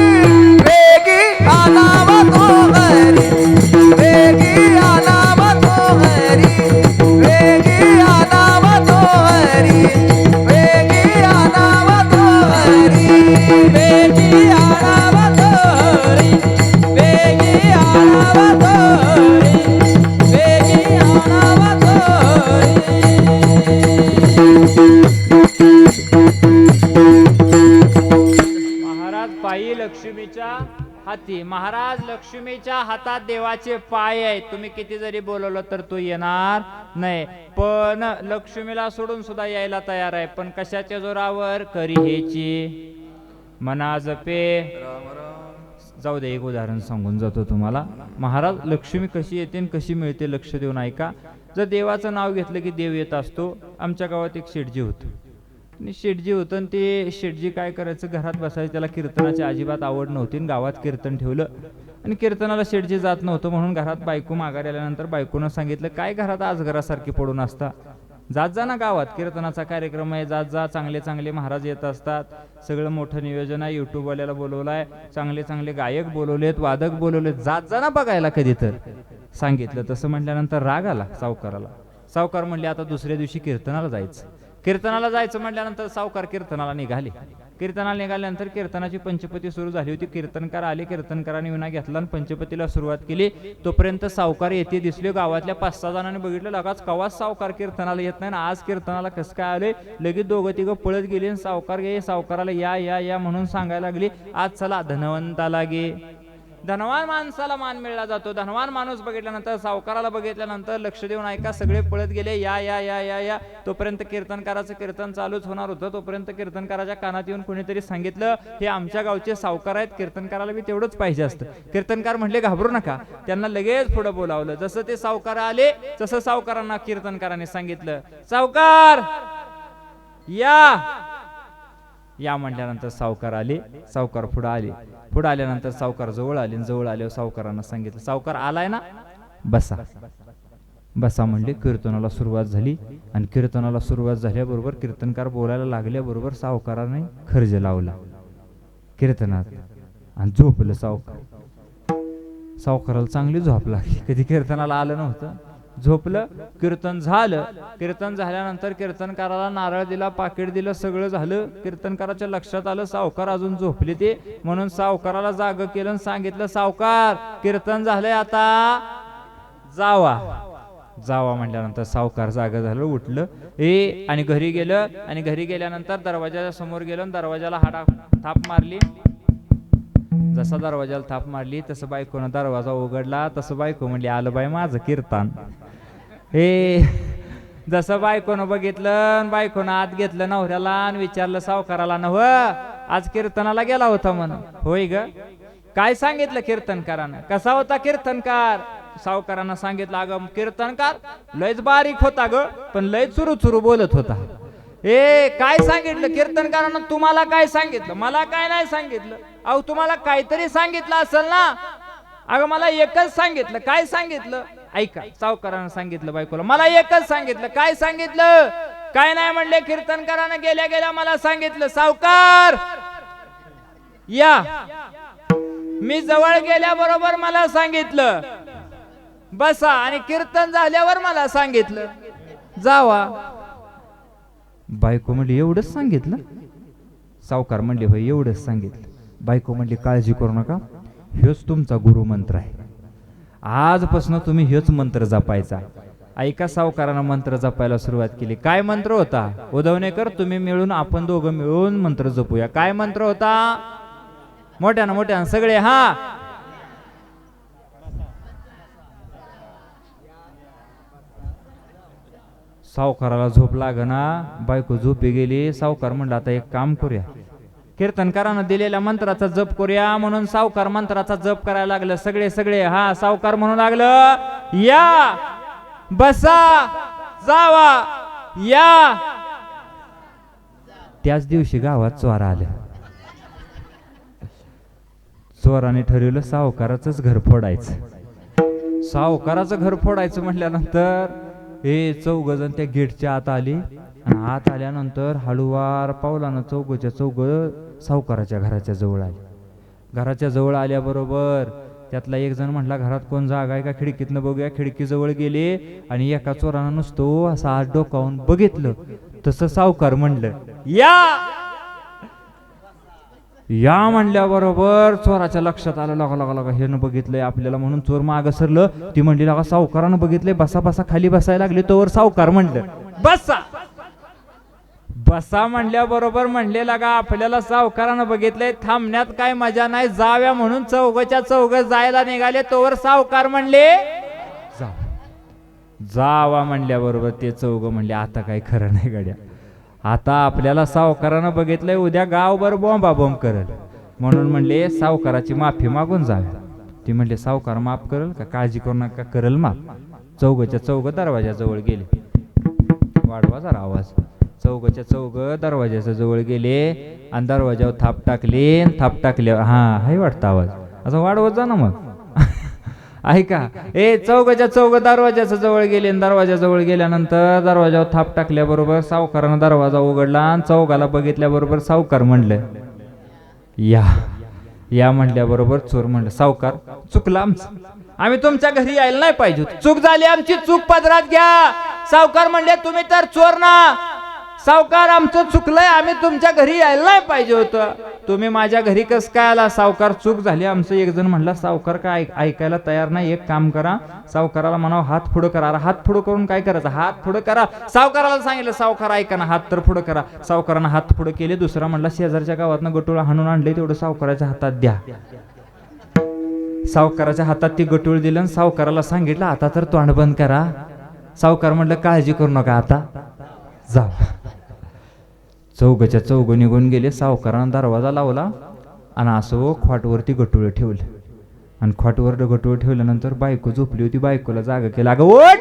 वेगी आनाव तो घरी वेगी आनाव तो घरी वेगी आनाव तो घरी वेगी आनाव तो घरी वेगी आनाव तो घरी वेगी आनाव तो घरी वेगी आनाव तो महाराज पायी लक्ष्मीच्या हाती महाराज लक्ष्मीच्या हातात देवाचे पाय आहेत तुम्ही किती जरी बोलवलं तर तो येणार नाही पण लक्ष्मीला सोडून सुद्धा यायला तयार आहे पण कशाच्या जोरावर करी हेची मना जपे जाऊ दे एक उदाहरण सांगून जातो तुम्हाला महाराज लक्ष्मी कशी येते आणि कशी मिळते लक्ष देऊन ऐका जर देवाचं नाव घेतलं की देव येत असतो आमच्या गावात एक शेटजी होतं आणि शेटजी होतं आणि ते शेटजी काय करायचं घरात बसायचं त्याला कीर्तनाची अजिबात आवड नव्हती आणि गावात कीर्तन ठेवलं आणि कीर्तनाला शेटजी जात नव्हतं म्हणून घरात बायको माघारी आल्यानंतर बायकोनं सांगितलं काय घरात आज घरासारखी पडून असता जात जा ना गावात कीर्तनाचा कार्यक्रम आहे जात जा चांगले चांगले महाराज येत असतात सगळं मोठं नियोजन आहे युट्यूबवाल्याला बोलवलाय चांगले चांगले गायक बोलवलेत वादक बोलवलेत जात जा ना बघायला कधी तर सांगितलं तसं म्हटल्यानंतर राग आला सावकाराला सावकार म्हणले आता दुसऱ्या दिवशी कीर्तनाला जायचं म्हटल्यानंतर सावकार कीर्तनाला निघाले कीर्तनाला निघाल्यानंतर कीर्तनाची पंचपती सुरू झाली होती. कीर्तनकार आले, कीर्तनकाराने विना घेतला आणि पंचपतीला सुरुवात केली. तोपर्यंत सावकार येते दिसले. गावातल्या 5-6 जणांनी बघितलं, लगाच कवाच सावकार कीर्तनाला येत नाही ना आज कीर्तनाला कसं काय आले. लगेच दोघं तिघं पळत गेले आणि सावकार गे सावकाराला या या या म्हणून सांगायला लागली. आज चला धनवंताला गे. धनवान माणसाला मान मिळला जातो. धनवान माणूस बघितल्यानंतर सावकाराला बघितल्यानंतर लक्ष देऊन ऐका, सगळे पळत गेले. या या या या या तोपर्यंत कीर्तनकाराचं कीर्तन चालूच होणार होतं. तोपर्यंत कीर्तनकाराच्या कानात येऊन कोणीतरी सांगितलं, हे आमच्या गावचे सावकार आहेत. कीर्तनकाराला बी तेवढंच पाहिजे असतं. कीर्तनकार म्हटले घाबरू नका. त्यांना लगेच पुढे बोलावलं. जसं ते सावकार आले तसं सावकारांना कीर्तनकाराने सांगितलं, सावकार या या म्हटल्यानंतर सावकार आले. सावकार पुढे आले. पुढे आल्यानंतर सावकार जवळ आले. जवळ आल्यावर सावकारांना सांगितलं, सावकार आलाय ना, बसा बसा म्हणले. कीर्तनाला सुरुवात झाली आणि कीर्तनाला सुरुवात झाल्याबरोबर कीर्तनकार बोलायला लागल्याबरोबर सावकाराने खर्ज लावला कीर्तनात आणि झोपलं सावकार. सावकाराला चांगली झोप लागली, कधी कीर्तनाला आलं नव्हतं. झोपलं. कीर्तन झालं. कीर्तन झाल्यानंतर कीर्तनकाराला नारळ दिला, पाकिट दिलं, सगळं झालं. कीर्तनकाराच्या लक्षात आलं सावकार अजून झोपले ते, म्हणून सावकाराला जाग केलं, सांगितलं, सावकार कीर्तन झालंय, आता जावा. जावा म्हटल्यानंतर सावकार जागा झालं, उठलं आणि घरी गेलं. आणि घरी गेल्यानंतर दरवाजाच्या समोर गेलं. दरवाजाला थाप मारली. जसा दरवाजाला थाप मारली तसं बायकोनं दरवाजा उघडला. तसं बायको म्हणली, आलं बाई माझं कीर्तन. जसं बायकोनं बघितलं, बायकोनं आत घेतलं नवऱ्याला आणि विचारलं सावकाराला, नव आज कीर्तनाला गेला होता म्हणून. होय ग, काय सांगितलं कीर्तनकारानं, कसा होता कीर्तनकार. सावकारांना सांगितलं, अगं कीर्तनकार लयच बारीक होता ग, पण लय चुरू चुरू बोलत होता. काय सांगितलं कीर्तनकारानं, तुम्हाला काय सांगितलं. मला काय नाही सांगितलं. अहो तुम्हाला काहीतरी सांगितलं असेल ना. अगं मला एकच सांगितलं. काय सांगितलं, ऐका. सावकारानं सांगितलं बायकोला, मला एकच सांगितलं. काय सांगितलं, काय नाही म्हणले. कीर्तनकारानं गेल्या गेल्या मला सांगितलं, सावकार या. मी जवळ गेल्याबरोबर मला सांगितलं बसा, आणि कीर्तन झाल्यावर मला सांगितलं जावा. बायको म्हणली, एवढंच सांगितलं. सावकार म्हणले, होय एवढंच सांगितलं. बायको म्हणली, काळजी करू नका, हेच तुमचा गुरुमंत्र आहे. आजपासून तुम्ही हेच मंत्र जपायचा. ऐका, सावकारानं मंत्र जपायला सुरुवात केली. काय मंत्र होता, उदवणेकर तुम्ही मिळून, आपण दोघं मिळून मंत्र जपूया. काय मंत्र होता, मोठ्यानं मोठ्यानं सगळे हा. सावकाराला झोप लागना. बायको झोपी गेली. सावकार म्हणला, आता एक काम करूया, कीर्तनकारानं दिलेल्या मंत्राचा जप करूया. म्हणून सावकार मंत्राचा जप करायला लागलं. सगळे सगळे हा. सावकार म्हणू लागलं, या बसा जावा या. त्याच दिवशी गावात चोर आलं. चोराने ठरवलं सावकाराचंच घर फोडायचं. सावकाराचं घर फोडायचं म्हटल्यानंतर चौघजण त्या गेटच्या आत आली. आणि आत आल्यानंतर हळूवार पावलानं चौघच्या चौघ सावकाराच्या घराच्या जवळ आले. घराच्या जवळ आल्याबरोबर त्यातला एक जण म्हटला, घरात कोण जागा आहे का, खिडकीतनं बघूया. खिडकी जवळ गेले आणि एका चोरानं नुसतं असं आत डोकावून बघितलं. तसं सावकार म्हणलं, या या म्हणल्याबरोबर चोराच्या लक्षात आलं, लगा हे न बघितलंय आपल्याला. म्हणून चोर मागं सरलं. ती म्हणली, लगा सावकारानं बघितलंय, बसा बसा. खाली बसायला लागले. तोवर सावकार म्हणलं, बसा बसा म्हणल्याबरोबर म्हणले, लगा आपल्याला सावकारानं बघितलंय, थांबण्यात काय मजा नाही, जाव्या. म्हणून चौघच्या चौघ जायला निघाले. तोवर सावकार म्हणले, जावा म्हणल्याबरोबर ते चौघ म्हणले, आता काय खरं नाही गड्या, आता आपल्याला सावकारानं बघितलंय, उद्या गावभर बॉम्बा बॉम्ब करल. म्हणून म्हणले सावकाराची माफी मागून जावे. ती म्हणले, सावकार माफ करल का, काळजी करू नका, करल माफ. चौघच्या चौघ दरवाजाजवळ गेले. वाढवा जरा आवाज. चौघच्या चौघ दरवाजाच्या जवळ गेले आणि दरवाजावर थाप टाकले. थाप टाकल्यावर हाय वाटतं आवाज, असं वाढवत जा ना मग. ऐका, चौघच्या चौघ दरवाजाच्या जवळ गेले. आणि दरवाजाजवळ गेल्यानंतर दरवाजावर थाप टाकल्याबरोबर सावकारानं दरवाजा उघडला. आणि चौघाला बघितल्याबरोबर सावकार म्हणलं, या या म्हणल्याबरोबर चोर म्हणलं, सावकार चुकलं आमचं, आम्ही तुमच्या घरी यायला नाही पाहिजे, चूक झाली आमची, चूक पदरात घ्या. सावकार म्हणले, तुम्ही तर चोर ना. सावकार आमचं चुकलंय, आम्ही तुमच्या घरी यायला नाही पाहिजे होतं, तुम्ही माझ्या घरी कस काय आला? सावकार चूक झाली आमचं. एक जण म्हणला सावकार काय ऐकायला तयार नाही, एक काम करा, सावकाराला म्हणावं हात पुढं करा. अरे हात पुढं करून काय करायचं? हात पुढं करा. सावकाराला सांगितलं, सावकार ऐका ना, हात तर पुढं करा. सावकारानं हात पुढं केले. दुसरा म्हणला शेजारच्या गावातनं गटोळा हाणून आणले, तेवढं सावकाराच्या हातात द्या. सावकाराच्या हातात ती गटूळ दिलं. सावकाराला सांगितलं आता तर तोंड बंद करा. सावकार म्हणलं काळजी करू नका, आता जा. चौघच्या चौघ निघून गेले. सावकारानं दरवाजा लावला आणि असं खाटवरती गटूळ ठेवलं. आणि खाटवर गटूळ ठेवल्यानंतर बायको झोपली होती. बायकोला जागा केलं. अगं ओठ,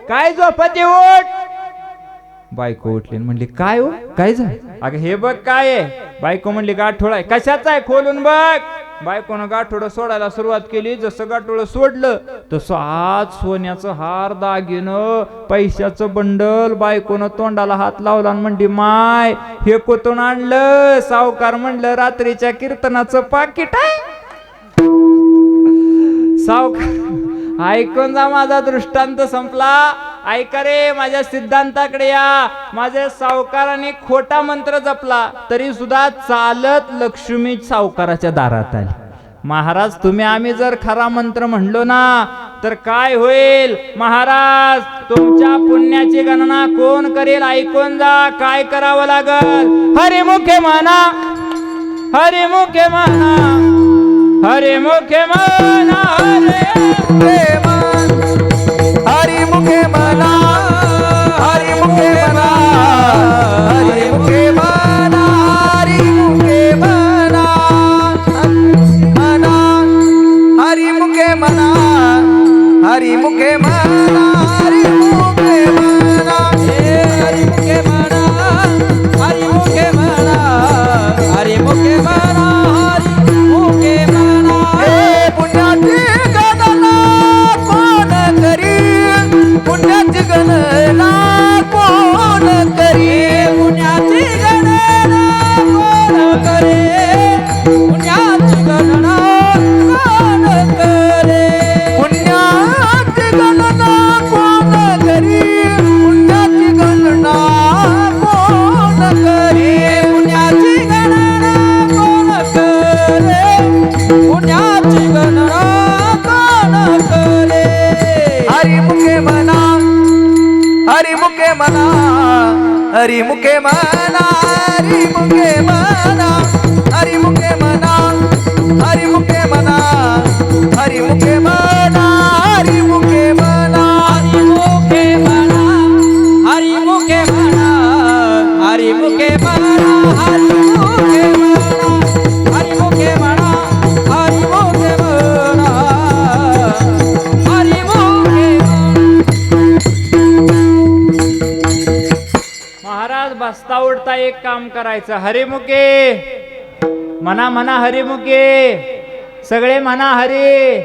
काय झोपते ओठ? बायको उठली म्हणली काय हो, काय झालं? अगं हे बघ काय आहे. बायको म्हणली गाठोड आहे. कशाचा आहे? खोलून बघ. बायकोनं गाठोडं सोडायला सुरुवात केली. जसं गाठोडं सोडलं तसं आज सोन्याचं हार, दागिनं, पैशाचं बंडल. बायकोनं तोंडाला हात लावला आणि म्हणली माय हे कुठून आणलं? सावकार म्हणलं रात्रीच्या कीर्तनाचं पाकिट आहे. सावकार ऐकून जा, माझा दृष्टांत संपला. ऐका रे, माझ्या सिद्धांताकडे या. माझ्या सावकाराने खोटा मंत्र जपला तरी सुद्धा चालत लक्ष्मी सावकाराच्या दारात आली. महाराज तुम्ही आम्ही जर खरा मंत्र म्हणलो ना तर काय होईल? महाराज तुमच्या पुण्याची गणना कोण करेल? ऐकून जा, काय करावं लागल? हरिमुखे म्हणा, हरिमुखे म्हणा, हरिमुखे म्हणा, हरिमुखे म्हणा, हरिमुखे म्हणा, हरिमुखे म्हणा, हरिमुखे म्हणा, म्हणा, हरिमुखे म्हणा, हरिमुखे म्हणा, हरिमुखे म्हणा, हरिमुखे म्हणा, हरिमुखे म्हणा, हरिमुखे म्हणा, हरिमुखे म्हणा. हे पुण्याची गणना कोण करील? पुण्याची गणना कोण करील? पुण्याची गणना कोण करेल? पुण्याची गणना कोण करेल? पुण्याची गणना कोण करील? पुण्याची गणना कोण करील? पुण्याची गणना कोण करेल? पुण्याची गणना कोण करेल? हरिमुखे म्हणा, हरिमुखे म्हणा, हरिमुखे म्हणा, हरिमुखे म्हणा, हरिमुखे म्हणा, हरिमुखे म्हणा, हरिमुखे म्हणा, हरिमुखे म्हणा, हरिमुखे म्हणा, हरिमुखे म्हणा, हरिमुखे म्हणा, हरिमुखे म्हणा, हरिमुखे म्हणा, हरिमुखे म्हणा, हरिमुखे महाराज बसता उठता एक काम करायचं. हरिमुखे म्हणा, म्हणा हरिमुखे, सगळे म्हणा हरी.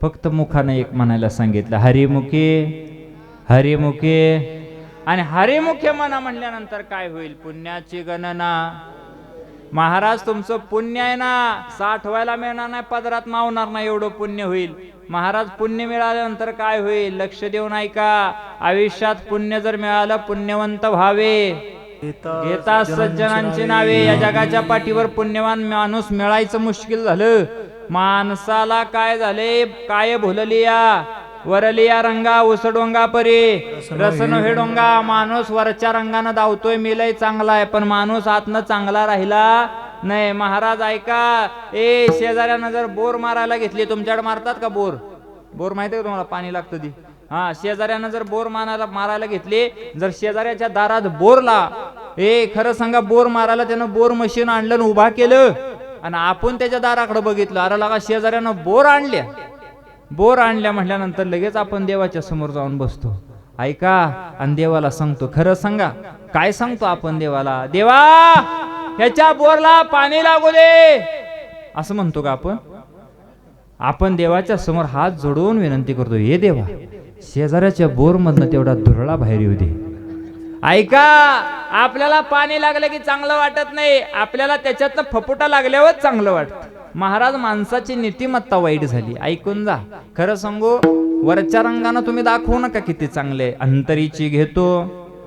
फक्त मुखानं एक म्हणायला सांगितलं हरिमुखे, हरिमुखे. आणि हरिमुखे म्हणा म्हणल्यानंतर काय होईल? पुण्याची गणना. महाराज तुमचं पुण्य आहे ना, साठवायला मिळणार नाही, पदरात मावणार नाही, एवढं पुण्य होईल. महाराज पुण्य मिळाल्यानंतर काय होईल? लक्ष देऊन ऐका. आयुष्यात पुण्य जर मिळालं, पुण्यवंत व्हावे. घेता सज्जनांची नावे. या जगाच्या पाठीवर पुण्यवान माणूस मिळायचं मुश्किल झालं. माणसाला काय झाले? काय भुललिया वरलिया रंगा उसडोंगा परी रसन हे डोंगा. माणूस वरच्या रंगानं धावतोय, मिलय चांगला आहे, पण माणूस आतनं चांगला राहिला नाही. महाराज ऐका, ए शेजाऱ्यानं जर बोर मारायला घेतली, तुमच्याकडे मारतात का बोर? बोर माहिती का तुम्हाला? पाणी लागतं ती. हा, शेजाऱ्यानं जर बोर मारायला घेतली, जर शेजाऱ्याच्या दारात बोरला, ए खरं सांगा, बोर मारायला त्यानं बोर मशीन आणलं, उभा केलं, आणि आपण त्याच्या दाराकडे बघितलं, अरे लागा शेजाऱ्यानं बोर आणल्या. बोर आणल्या म्हटल्यानंतर लगेच आपण देवाच्या समोर जाऊन बसतो. ऐका, आणि देवाला सांगतो, खरं सांगा काय सांगतो आपण देवाला? देवा ह्याच्या बोरला पाणी लागू दे, असं म्हणतो का आपण? आपण देवाच्या समोर हात जोडून विनंती करतो, हे देवा शेजाऱ्याच्या बोर मधनं तेवढा दुरळा बाहेर येऊ दे. ऐका, आपल्याला पाणी लागलं की चांगलं वाटत नाही, आपल्याला त्याच्यातनं फपुटा लागल्यावर चांगलं वाटतं. महाराज माणसाची नीतिमत्ता वाईट झाली. ऐकून जा, खरं सांगू, वरच्या रंगानं तुम्ही दाखवू नका किती चांगले. अंतरीची घेतो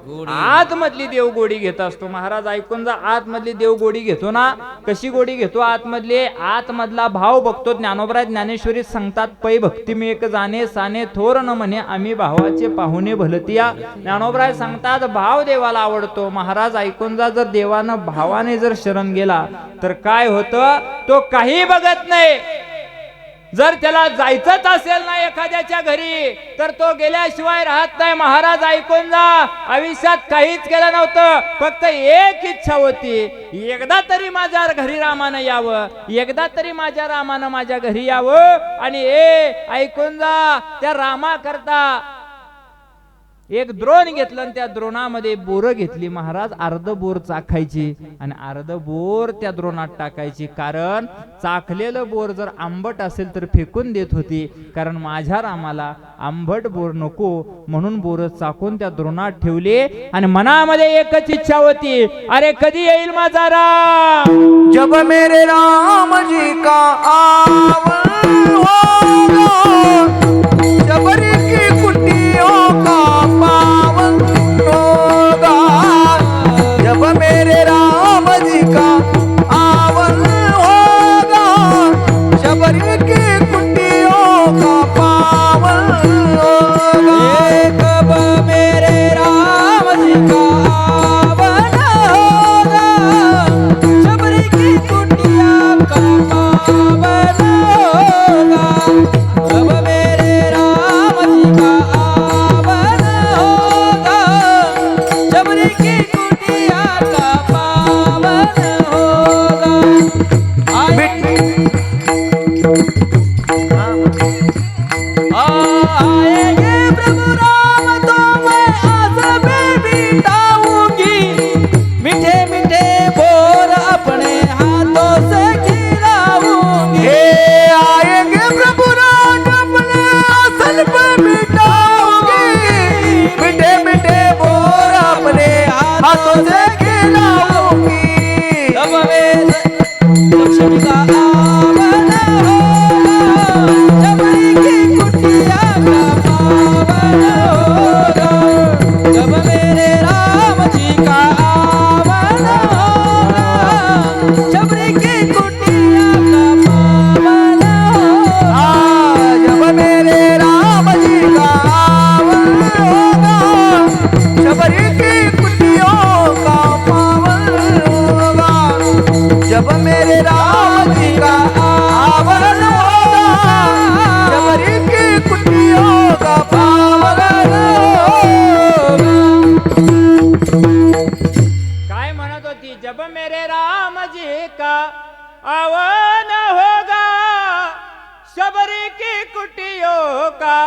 आतमधली देवगोडी घेत असतो. महाराज ऐकून जा, आतमधली देवगोडी घेतो ना, कशी गोडी घेतो आतमधली, आतमधला भाव बघतो. ज्ञानोबराय ज्ञानेश्वरी सांगतात, पै भक्ती मी एक जाणे साने थोर न म्हणे आम्ही भावाचे पाहुणे भलतिया. ज्ञानोबराय सांगतात भाव देवाला आवडतो. महाराज ऐकून जा, जर देवानं भावाने जर शरण गेला तर काय होतं, तो काही बघत नाही. जर त्याला जायचंच असेल ना एखाद्याच्या घरी तर तो गेल्याशिवाय राहत नाही. महाराज ऐकून जा, आयुष्यात काहीच केलं नव्हतं, फक्त एक इच्छा होती, एकदा तरी माझ्या घरी रामानं यावं, एकदा तरी माझ्या रामानं माझ्या घरी यावं. आणि ऐकून जा, त्या रामा करता एक द्रोण घेतलं आणि त्या द्रोणामध्ये बोरं घेतली. महाराज अर्ध बोर चाखायची आणि अर्ध बोर त्या द्रोणात टाकायची. कारण चाखलेलं बोर जर आंबट असेल तर फेकून देत होती. कारण माझ्या रामाला आंबट बोर नको म्हणून बोर चाकून त्या द्रोणात ठेवले. आणि मनामध्ये एकच इच्छा होती, अरे कधी येईल माझा राम. जब मेरे राम जी का आवन होगा, जबरी की कुटियों का पावन होगा. जब मेरे राम जी का आवन होगा, जबरी की कुटियों का पावन होगा. कब मेरे राम जी का आवन होगा, जबरी की कुटिया का पावन होगा. कब मेरे राम जी का आवन होगा, जबरी की कुटिया का पावन होगा. आएंगे प्रभु राम तो मैं आस में बिताऊंगी, मीठे मीठे बोर अपने हाथों से खिलाऊंगी. आएंगे प्रभु राम अपने आसन पर बिठाऊंगी, मीठे मीठे बोर अपने हाथों से खिलाऊंगी. तब लक्ष्मी का आवन होगा, जबरी की कुटिया का पावन होगा. जब मेरे राम जी का आवन होगा, जबरी की कुटिया का पावन होगा. जब मेरे राम जी का आवन होगा, जबरी की कुटियों का पावन होगा. जब मेरे राम जी का आवन होगा, जबरी की कुटियों का पावन होगा. काय म्हणत होती, जब मेरे राम जी का आवन होगा, शबरी की कुटियों का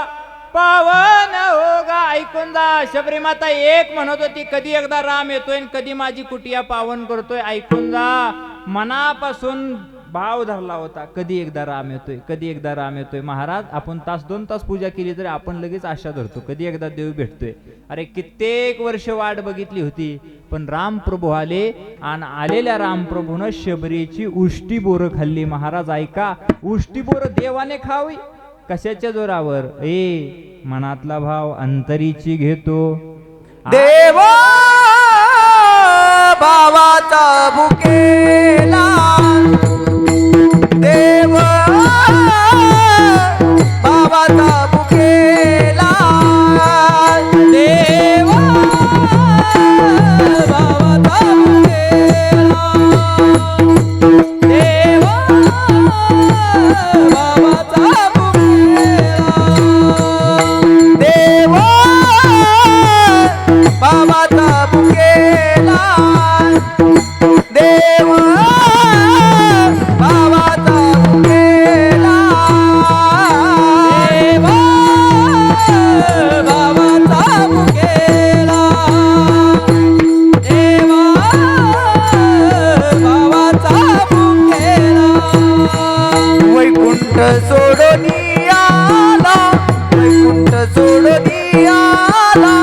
पावन होगा. ऐकून जा, शबरी माता एक म्हणत होती, कधी एकदा राम येतोय आणि कधी माझी कुटिया पावन करतोय. ऐकून जा, मनापासून भाव धरला होता, कधी एकदा राम येतोय, कधी एकदा राम येतोय. महाराज आपण तास 2 तास पूजा केली तरी आपण लगेच आशा धरतो, कधी एकदा देव भेटतोय. अरे कित्येक वर्ष वाट बघितली होती, पण राम प्रभू आले आणि आलेल्या राम प्रभूनं शबरीची उष्टी बोरं खाल्ली. महाराज ऐका, उष्टी बोरं देवाने खावी कशाच्या जोरावर, मनातला भाव अंतरीची घेतो. देवा भावाचा भुकेला, देव भावाचा भुकेला, देव भावाचा भुकेला, देव भावाचा भुकेला, देव भावाचा भुकेला, देव भावाचा भुकेला, देव भावाचा भुकेला, देव भावाचा भुकेला. वैकुंठ सोडून आला, वैकुंठ सोडून आला,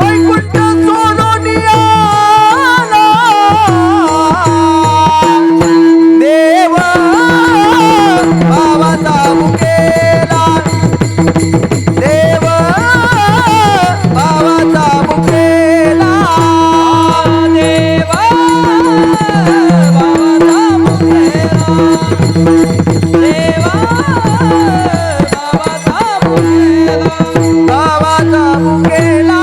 वैकुंठ सोडून आला, देव भावाचा भुकेला, देव भावाचा भुकेला, देवा भावाचा भुकेला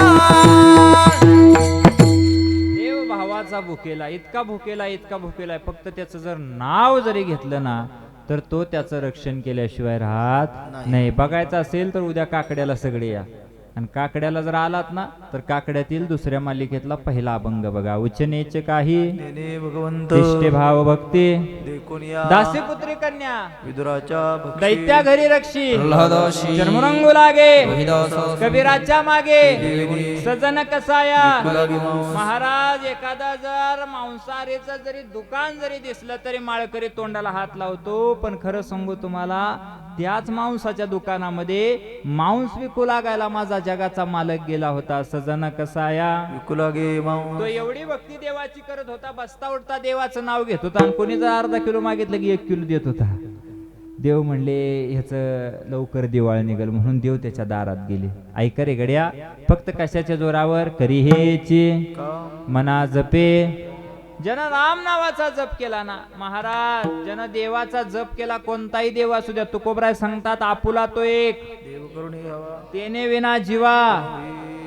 देव भावाचा भुकेला, इतका भुकेला, इतका भुकेला आहे. फक्त त्याचं जर नाव जरी घेतलं ना तर तो त्याचं रक्षण केल्याशिवाय राहत नाही. बघायचं असेल तर उद्या काकड्याला सगळे या, आणि काकड्याला जर आलात ना तर काकड्यातील दुसऱ्या मालिकेतला पहिला अभंग बघा. उच्चनीच काही नेने भगवंत इष्टे भाव भक्ती देखून या दासी पुत्री कन्या विदुराच्या भक्षी दैत्या घरी रक्षी प्रल्हादाशी जन्मरंगू लागे हरिदासा कबीराच्या मागे सजन कसाया. विकुलागी मांस. महाराज एखादा जर मांसाहारीचं जरी दुकान जरी दिसलं तरी माळकरी तोंडाला हात लावतो. पण खरं सांगू तुम्हाला, त्याच मांसाच्या दुकानामध्ये मांस विकू लागायला माझा जगाचा मालक गेला होता. सजन कसाया. विकुलागे मांस. तो एवढी भक्ती देवाची करत होता, बसता उठता देवाचं नाव घेत होता, आणि कोणी जर अर्धा किलो मागितलं की 1 किलो देत होता. देव म्हणले ह्याचं लवकर दिवाळ निघल म्हणून देव त्याच्या दारात गेले. ऐका रे गड्या, फक्त कशाच्या जोरावर करी हेची मना जपे. जन राम नावाचा जप केला ना महाराज, जन देवाचा जप केला, कोणताही देव असू द्या, तुकोबराय सांगतात आपुला तो एक देव करून घ्यावा तेने विना जीवा.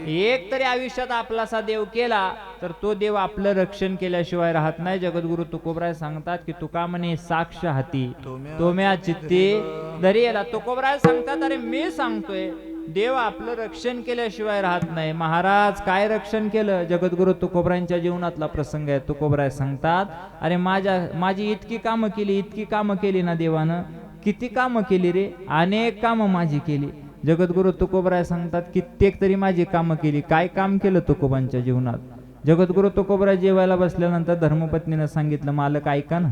एक तरी आयुष्यात आपलासा देव केला तर तो देव आपलं रक्षण केल्याशिवाय राहत नाही. जगद्गुरु तुकोबराय सांगतात की तुका म्हणे साक्ष हाती तोम्या चित्ती दरी याला. तुकोबराय सांगतात अरे मी सांगतोय देव आपलं रक्षण केल्याशिवाय राहत नाही. महाराज काय रक्षण केलं? जगद्गुरु तुकोबरायांच्या जीवनातला प्रसंग आहे. तुकोबराय सांगतात अरे माझी इतकी कामं केली, इतकी कामं केली ना देवानं. किती कामं केली रे? अनेक कामं माझी केली. जगद्गुरु तुकोबराय सांगतात कित्येक तरी माझी कामं केली. काय काम केलं तुकोबांच्या जीवनात? जगद्गुरु तुकोबराय जेवायला बसल्यानंतर धर्मपत्नीनं सांगितलं मालक ऐका ना,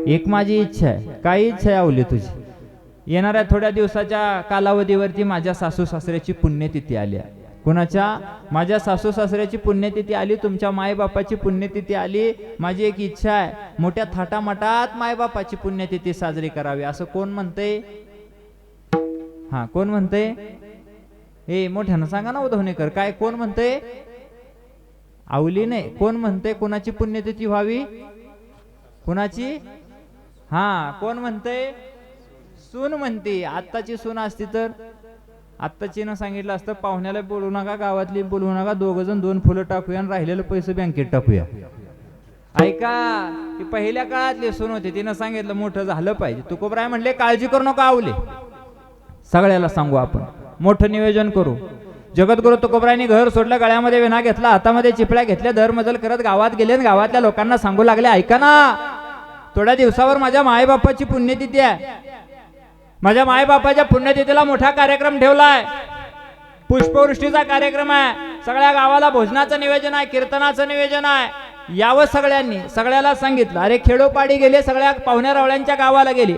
एक माझी इच्छा आहे. काय इच्छा आहे आवली तुझी? येणाऱ्या थोड्या दिवसाच्या कालावधीवरती माझ्या सासू सासऱ्याची पुण्यतिथी आली. कोणाच्या? माझ्या सासू सासऱ्याची पुण्यतिथी आली, तुमच्या मायबापाची पुण्यतिथी आली. माझी एक इच्छा आहे, मोठ्या थाटामाटात मायबापाची पुण्यतिथी साजरी करावी. असं कोण म्हणतंय? हा कोण म्हणतंय? हे मोठ्यानं सांगा ना उधवणेकर. काय कोण म्हणतंय? आवली नाही, कोण म्हणतंय कोणाची पुण्यतिथी व्हावी? कोणाची? हा कोण म्हणतंय? सून म्हणते. आत्ताची सून असती तर आत्ताची न सांगितलं असतं पाहुण्याला बोलू नका, गावातली बोलू नका, 2 जण 2 फुलं टाकूया आणि राहिलेलं पैसे बँकेत टाकूया. ऐका, ती पहिल्या काळातली सून होती, तिनं सांगितलं मोठं झालं पाहिजे. तुकोबराय म्हणले काळजी करू नका आवले, सगळ्याला सांगू आपण, मोठं नियोजन करू. जगद्गुरु तुकोबरायांनी घर सोडलं, गळ्यामध्ये विणा घेतला, हातामध्ये चिपळ्या घेतल्या, दरमजल करत गावात गेले आणि गावातल्या लोकांना सांगू लागले ऐका ना, थोड्या दिवसावर माझ्या मायबापाची पुण्यतिथी आहे. माझ्या मायबापाच्या पुण्यतिथीला मोठा कार्यक्रम ठेवलाय, पुष्पवृष्टीचा कार्यक्रम आहे, सगळ्या गावाला भोजनाचं नियोजन आहे, कीर्तनाचं नियोजन आहे. यावं सगळ्यांनी, सगळ्याला सांगितलं. अरे खेडोपाडी गेले, सगळ्या पाहुण्या रावळ्यांच्या गावाला गेले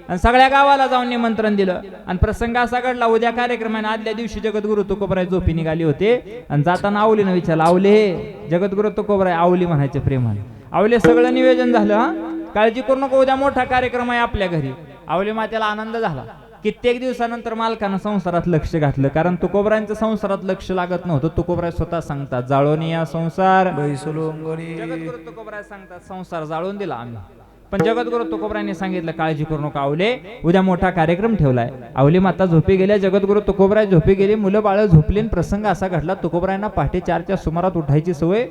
आणि सगळ्या गावाला जाऊन निमंत्रण दिलं. आणि प्रसंग असा घडला, उद्या कार्यक्रम आहे. आदल्या दिवशी जगद्गुरु तुकोबराय झोपी निघाली होते आणि जाताना आवलीनं विचारलं, आवले, जगद्गुरु तुकोबराय आवली म्हणायचे प्रेमाने, आवले सगळं नियोजन झालं, हा काळजी करू नको, उद्या मोठा कार्यक्रम आहे आपल्या घरी. आवली मातेला आनंद झाला. कित्येक दिवसानंतर मालकानं संसारात लक्ष घातलं, कारण तुकोबरायांचं संसारात लक्ष लागत नव्हतं. तुकोबराय स्वतः सांगतात जाळोनी या संसार. जगद्गुरु तुकोबराय सांगतात संसार जाळून दिला आम्ही. पण जगद्गुरु तुकोबरायांनी सांगितलं काळजी करू नका आवले, उद्या मोठा कार्यक्रम ठेवलाय. आवली माता झोपी गेल्या, जगद्गुरु तुकोबराय झोपी गेले, मुलं बाळ झोपली. प्रसंग असा घडला, तुकोबरायांना पहाटे 4च्या सुमारात उठायची सवय.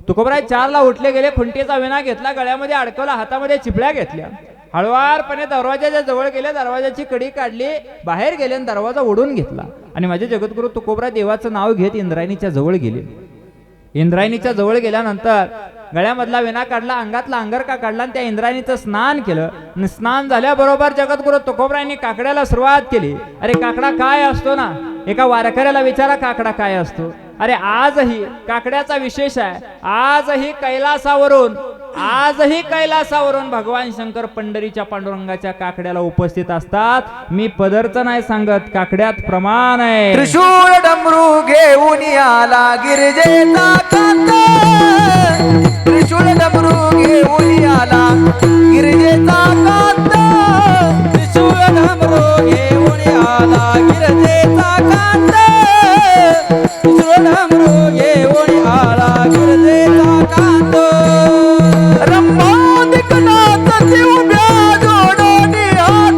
तुकोबराय 4ला उठले गेले, खुंटीचा विणा घेतला, गळ्यामध्ये अडकवला, हातामध्ये चिपळ्या घेतल्या, हळवारपणे दरवाजाच्या जवळ गेले, दरवाजाची कडी काढली, बाहेर गेले आणि दरवाजा ओढून घेतला. आणि माझे जगद्गुरु तुकोबराय देवाचं नाव घेत इंद्रायणीच्या जवळ गेले. इंद्रायणीच्या जवळ गेल्यानंतर गळ्यामधला विणा काढला, अंगातला अंगरका काढला आणि त्या इंद्रायणीचं स्नान केलं. आणि स्नान झाल्याबरोबर जगद्गुरु तुकोबरायांनी काकड्याला सुरुवात केली. अरे काकडा काय असतो ना, एका वारकऱ्याला विचारा काकडा काय असतो. अरे आजही काकड्याचा विशेष आहे. आजही कैलासावरून भगवान शंकर पंढरीच्या पांडुरंगाच्या काकड्याला उपस्थित असतात. मी पदरचं नाही सांगत, काकड्यात प्रमाण आहे. त्रिशूळ डमरू घेऊन आला गिरजेचा कांत, त्रिशूळ डमरू घेऊन आला गिरजेचा कांत, त्रिशूळ डमरू घेऊन आला गिरजेचा कांत, त्रिशूळ डमरू घेऊन आला गिरजेचा कांत. रंभादिक नाचती उभ्या जोडोनी हात,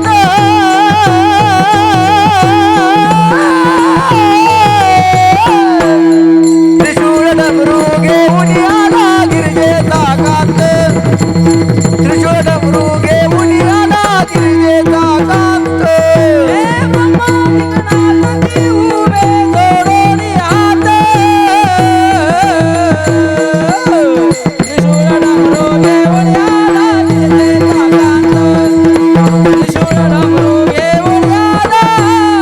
कांत हे ब्रह्मा विघ्नापती उभे जोडून हात त्रिशूळ डमरू घेऊन आला विजेचा कांत त्रिशूळ डमरू घेऊन आला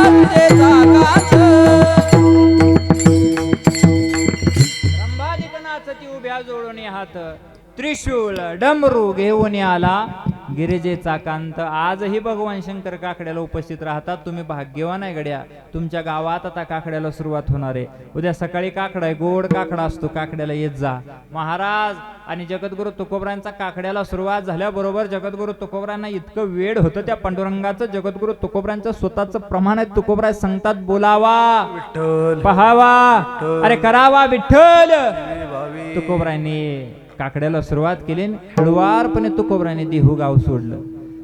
विजेचा कांत ब्रह्मादिगणाचे उभ्या जोडून हात त्रिशूळ डमरू घेऊन आला गिरिजेचा कांत. आजही भगवान शंकर काकड्याला उपस्थित राहतात. तुम्ही भाग्यवान आहे गड्या. तुमच्या गावात आता काकड्याला सुरुवात होणार आहे. उद्या सकाळी काकडा आहे, गोड काकडा असतो, काकड्याला येत जा. महाराज आणि जगद्गुरु तुकोबरांचा काकड्याला सुरुवात झाल्याबरोबर जगद्गुरु तुकोबरांना इतकं वेड होतं त्या पांडुरंगाचं. जगद्गुरु तुकोबरांचं स्वतःचं प्रमाण आहे. तुकोबराय सांगतात बोलावा विठ्ठल पहावा अरे करावा विठ्ठल. भावी तुकोबरायांनी काकड्याला सुरुवात केली. हळुवारपणे तुकोबराने देहू गाव सोडलं.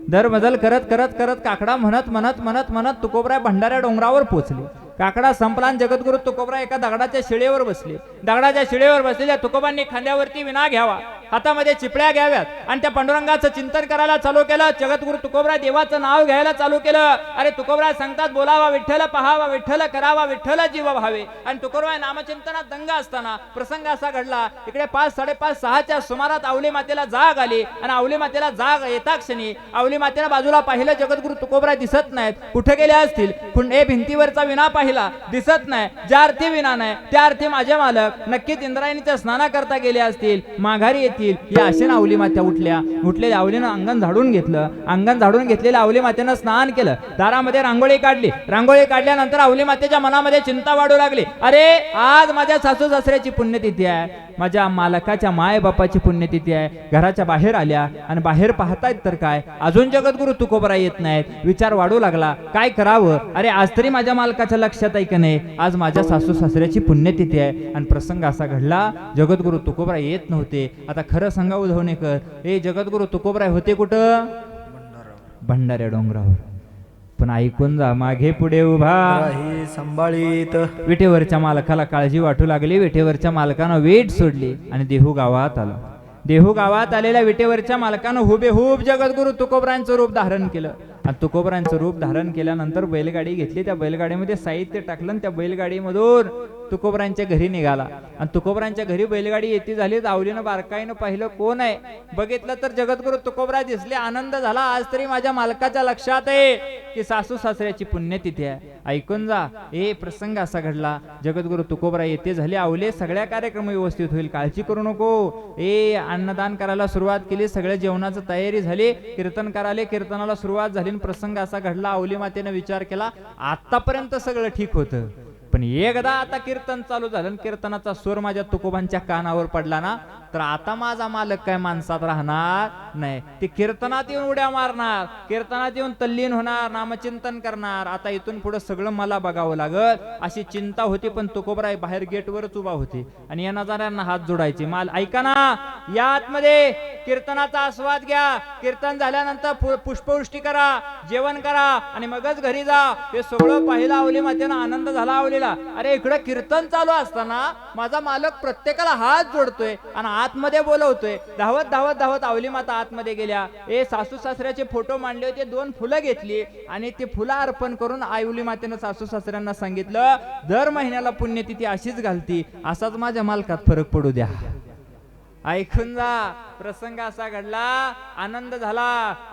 दरमजल करत करत करत काकडा म्हणत म्हणत म्हणत म्हणत तुकोबराय भंडाऱ्या डोंगरावर पोहोचले. काकडा संपला आणि जगद्गुरु तुकोबराय एका दगडाच्या शिळेवर बसले. दगडाच्या शिळेवर बसलेल्या तुकोबांनी खांद्यावरती विना घ्यावा, हातामध्ये चिपळ्या घ्याव्यात आणि त्या पांडुरंगाचं चिंतन करायला चालू केलं. जगद्गुरु तुकोबराय देवाचं नाव घ्यायला चालू केलं. अरे तुकोबराय सांगतात बोलावा विठ्ठल पहावा विठ्ठल करावा विठ्ठल जीव भावे. आणि तुकोबराय नामचिंतनात दंग असताना प्रसंग असा घडला. इकडे 5, 5:30, 6च्या सुमारात आवली मातेला जाग आली आणि आवली मातेला जाग येता क्षणी आवली मातेला बाजूला पाहिलं. जगद्गुरु तुकोबराय दिसत नाहीत. कुठे गेले असतील? कुंडे भिंतीवरचा विना पाहिला, दिसत नाही. ज्या अर्थी विना नाही त्या अर्थी माझे मालक नक्कीच इंद्रायणीच्या स्नाना करता गेले असतील, माघारी येतील. या आशेनं आवली मात्या उठलेल्या आवलीनं अंगण झाडून घेतलं. अंगण झाडून घेतलेल्या आवली मातेनं स्नान केलं. दारामध्ये रांगोळी काढली. रांगोळी काढल्यानंतर आवली मातेच्या मनामध्ये चिंता वाढू लागली. अरे आज माझ्या सासू सासऱ्याची पुण्यतिथी आहे, माझ्या मालकाच्या माय बापाची पुण्यतिथी आहे. घराच्या बाहेर आल्या आणि बाहेर पाहतायत तर काय अजून जगद्गुरु तुकोबराय येत नाहीत. विचार वाढू लागला काय करावं. अरे आज तरी माझ्या मालकाच्या लक्षात आहे की नाही आज माझ्या सासू सासऱ्याची पुण्यतिथी आहे. आणि प्रसंग असा घडला जगद्गुरु तुकोबराय येत नव्हते. आता खरं सांगा उधवणेकर, हे जगद्गुरु तुकोबराय होते कुठं? भंडाऱ्या डोंगरावर. पण ऐकून जा, मागे पुढे उभा राही संभाळीत विटेवरच्या मालकाला काळजी वाटू लागली. विटेवरच्या मालकानं वेट सोडली आणि देहू गावात आला. देहू गावात आलेल्या विटेवरच्या मालकानं हुबेहूब जगद्गुरु तुकोबरायांचं रूप धारण केलं. आणि तुकोबरायांचं रूप धारण केल्यानंतर बैलगाडी घेतली. त्या बैलगाडीमध्ये साहित्य टाकलं आणि त्या बैलगाडीमधून तुकोबरायांच्या घरी निघाला. आणि तुकोबरायांच्या घरी बैलगाडी येती झाली. आवलीनं बारकाईनं पाहिलं कोण आहे. बघितलं तर जगद्गुरु तुकोबराय दिसले. आनंद झाला. आज तरी माझ्या मालकाच्या लक्षात आहे की सासू सासऱ्याची पुण्यतिथी आहे. ऐकून जा, हे प्रसंग असा घडला. जगद्गुरु तुकोबराय येते झाले. आवले सगळ्या कार्यक्रम व्यवस्थित होईल, काळजी करू नको. अन्नदान करायला सुरुवात केली. सगळ्या जेवणाची तयारी झाली. कीर्तन करायला कीर्तनाला सुरुवात झाली. प्रसंग असा घडला. आवली मातेने विचार केला आतापर्यंत सगळं ठीक होतं, पण एकदा आता कीर्तन चालू झालं, कीर्तनाचा सूर माझ्या तुकोबांच्या कानावर पडला ना, तर आता माझा मालक काय माणसात राहणार नाही. ते कीर्तनात येऊन उड्या मारणार, कीर्तनात येऊन तल्लीन होणार, नामचिंतन करणार. आता इथून पुढे सगळं मला बघावं लागल अशी चिंता होती. पण तुकोबराय बाहेर गेटवरच उभा होते आणि येणा जाणाऱ्यांना हात जोडायचे. माल ऐका ना, या आतमध्ये कीर्तनाचा आस्वाद घ्या. कीर्तन झाल्यानंतर पुष्पवृष्टी करा, जेवण करा आणि मगच घरी जा. हे सगळं पाहिलं आवली मातेनं. आनंद झाला आवलीला. अरे इकडे कीर्तन चालू असताना माझा मालक प्रत्येकाला हात जोडतोय आणि आतमध्ये बोलवतोय. धावत धावत धावत आवली माता आतमध्ये गेल्या. सासू सासऱ्याचे फोटो मांडले होते. 2 फुलं घेतली आणि ते फुलं अर्पण करून आवली मातेनं सासू सासऱ्यांना सांगितलं दर महिन्याला पुण्यतिथी अशीच घालती, असाच माझ्या मालकात फरक पडू द्या. ऐकून जा, प्रसंग असा घडला. आनंद झाला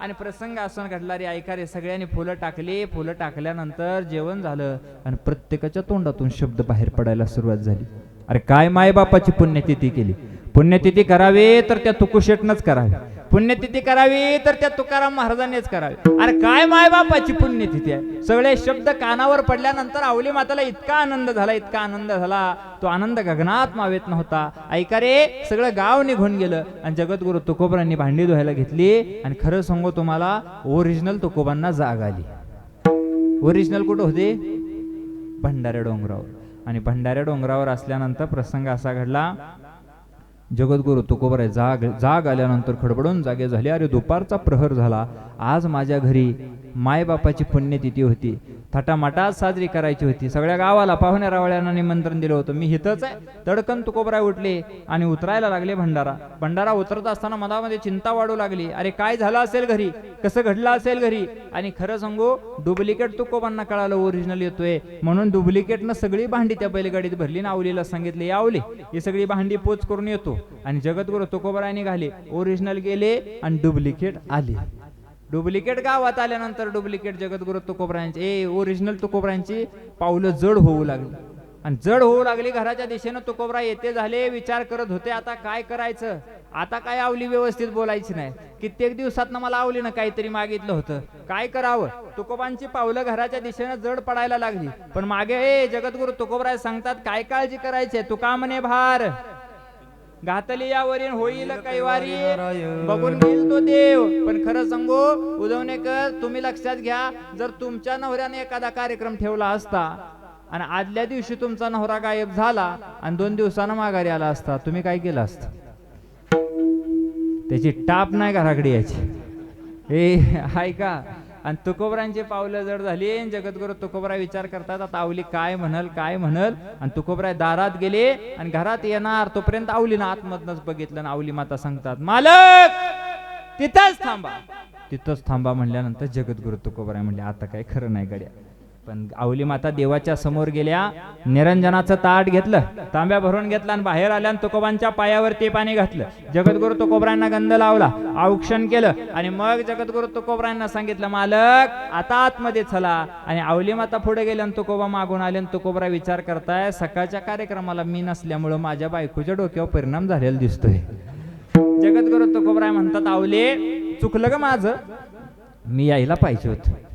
आणि प्रसंग असा घडला. रे ऐका रे, सगळ्यांनी फुलं टाकली. फुलं टाकल्यानंतर जेवण झालं आणि प्रत्येकाच्या तोंडातून शब्द बाहेर पडायला सुरुवात झाली. अरे काय मायबापाची पुण्यतिथी केली. पुण्यतिथी करावी तर त्या तुकोशेटनंच करावी, पुण्यतिथी करावी तर त्या तुकाराम महाराजांनीच करावी. अरे काय मायबापाची पुण्यतिथी आहे. सगळे शब्द कानावर पडल्यानंतर आवली माताला इतका आनंद झाला, इतका आनंद झाला. तो आनंद गगनात मावेत नव्हता. ऐका रे, सगळं गाव निघून गेलं आणि जगद्गुरु तुकोबरांनी भांडी धुवायला घेतली. आणि खरं सांगू तुम्हाला, ओरिजिनल तुकोबांना जाग आली. ओरिजिनल कुठं होते? भंडाऱ्या डोंगरावर. आणि भंडाऱ्या डोंगरावर असल्यानंतर प्रसंग असा घडला. जगद्गुरु तुकोबराय जाग आल्यानंतर खडबडून जागे झाले. अरे दुपारचा प्रहर झाला. आज माझ्या घरी मायबापाची पुण्यतिथी होती. थाटामाटात साजरी करायची होती. सगळ्या गावाला पाहुण्या रावळ्यांना निमंत्रण दिलं होतं. मी हितच आहे. तडकन तुकोबराय उठले आणि उतरायला लागले भंडारा उतरत असताना मनामध्ये चिंता वाढू लागली. अरे काय झालं असेल घरी, कसं घडलं असेल घरी. आणि खरं सांगू डुप्लिकेट तुकोबांना कळालं ओरिजिनल येतोय म्हणून डुप्लिकेटनं सगळी भांडी त्या बैलगाडीत भरली. आवलीला सांगितले यावली ही सगळी भांडी पोच करून येतो. आणि जगद्गुरु तुकोबराय निघाले. ओरिजिनल गेले आणि डुप्लिकेट आले. डुप्लिकेट गावात आल्यानंतर डुप्लिकेट जगद्गुरु तुकोबरायांची ओरिजिनल तुकोबरायांची पावलं जड होऊ लागली. आणि जड होऊ लागली. घराच्या दिशेनं तुकोबराय येते झाले. विचार करत होते आता काय करायचं. आता काय आवली व्यवस्थित बोलायची नाही. कित्येक दिवसात मला आवलीनं काहीतरी मागितलं होतं. काय करावं. तुकोबांची पावलं घराच्या दिशेनं जड पडायला लागली. पण मागे जगद्गुरु तुकोबराय सांगतात काय काळजी करायची. तुका म्हणे भार घातली यावरील होईल कैवारी बघून घेईल तो देव. पण खरं सांगू उदवणेकर तुम्ही लक्षात घ्या. जर तुमच्या नवऱ्याने एखादा कार्यक्रम ठेवला असता आणि आदल्या दिवशी तुमचा नवरा गायब झाला आणि 2 दिवसानं माघारी आला असता तुम्ही काय केलं असतं. त्याची टाप नाही घराकडे यायची. हाय का. आणि तुकोबरांची पावलं जड झाली. जगद्गुरु तुकोबराय विचार करतात आता आवली काय म्हणल. आणि तुकोबराय दारात गेले आणि घरात येणार तोपर्यंत आवलीनं आतमधनच बघितलं. आवली माता सांगतात मालक तिथंच थांबा म्हणल्यानंतर जगद्गुरु तुकोबराय म्हणले आता काय खरं नाही गड्या. पण आवली माता देवाच्या समोर गेल्या. निरंजनाचं ताट घेतलं, तांब्या भरून घेतला आणि बाहेर आल्या आणि तुकोबांच्या पायावर ते पाणी घातलं. जगद्गुरु तुकोबरायांना गंध लावला, औक्षण केलं आणि मग जगद्गुरु तुकोबरायांना सांगितलं मालक आता आतमध्ये चला. आणि आवली माता पुढे गेल्या आणि तुकोबा मागून आले. आणि तुकोबराय विचार करताय सकाळच्या कार्यक्रमाला मी नसल्यामुळं माझ्या बायकोच्या डोक्यावर परिणाम झालेला दिसतोय. जगद्गुरु तुकोबराय म्हणतात आवले चुकलं ग माझं, मी यायला पाहिजे होतं.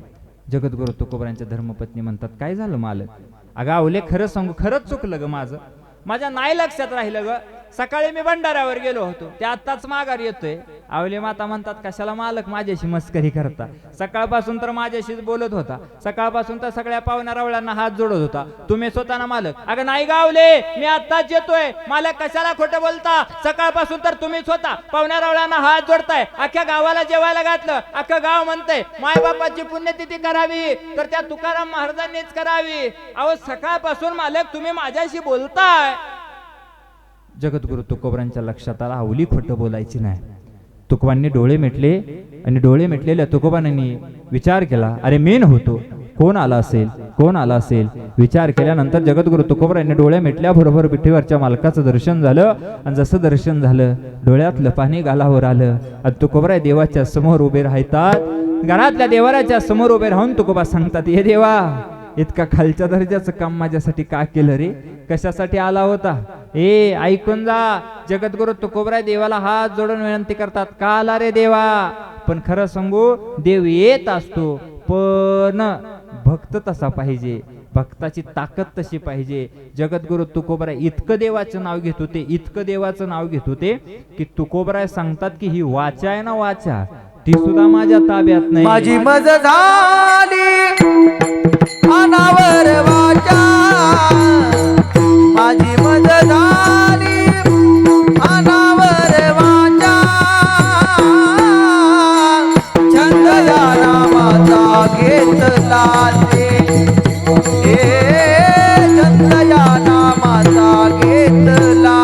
जगद्गुरु तुकोबरायांच्या धर्मपत्नी म्हणतात काय झालं मालक. अगं आवले खरं सांगू खरंच चुकलं ग माझं. माझ्या नाही लक्षात राहिलं ग. सकाळी मी भंडाऱ्यावर गेलो होतो ते आत्ताच माघार येतोय. आवले माता म्हणतात कशाला मालक माझ्याशी मस्करी करता. सकाळपासून तर माझ्याशीच बोलत होता. सकाळपासून तर सगळ्या पाहुण्या रावळ्यांना हात जोडत होता. तुम्ही स्वतः ना मालक. अगं नाही गावले मी आत्ताच येतोय. मालक कशाला खोटं बोलता. सकाळपासून तर तुम्हीच होता. पाहुण्या रावळ्यांना हात जोडताय. अख्ख्या गावाला जेवायला घातलं. अख्खं गाव म्हणतंय मायबापाची पुण्यतिथी करावी तर त्या तुकाराम महाराजांनीच करावी. अहो सकाळपासून मालक तुम्ही माझ्याशी बोलताय. जगद्गुरु तुकोबरांच्या लक्षात आला आवली खोटं बोलायची नाही. तुकोबांनी डोळे मिटले आणि डोळे मिटलेल्या तुकोबांनी विचार केला अरे मी नव्हतो कोण आला असेल. विचार केल्यानंतर जगद्गुरु तुकोबरांनी डोळे मिटल्याबरोबर विठीवरच्या मालकाचं दर्शन झालं. आणि जसं दर्शन झालं डोळ्यातलं पाणी गालावर आलं. आणि तुकोबराय देवाच्या समोर उभे राहतात. घरातल्या देवाराच्या समोर उभे राहून तुकोबा सांगतात हे देवा इतका खालच्या दर्जाचं काम माझ्यासाठी का केलं रे. कशासाठी आला होता. ऐकून जा. जगद्गुरु तुकोबराय देवाला हात जोडून विनंती करतात का आला रे देवा. पण खरं सांगू देव येत असतो पण भक्त तसा पाहिजे. भक्ताची ताकद तशी पाहिजे. जगद्गुरु तुकोबराय इतकं देवाचं नाव घेत होते की तुकोबराय सांगतात की ही वाचा आहे ना वाचा ती सुद्धा माझ्या ताब्यात नाही. माझी मज झाली अनावर वाचा. माझी मज झाली अनावर वाचा. छंद या नामाचा घेतला छंद या नामाचा घेतला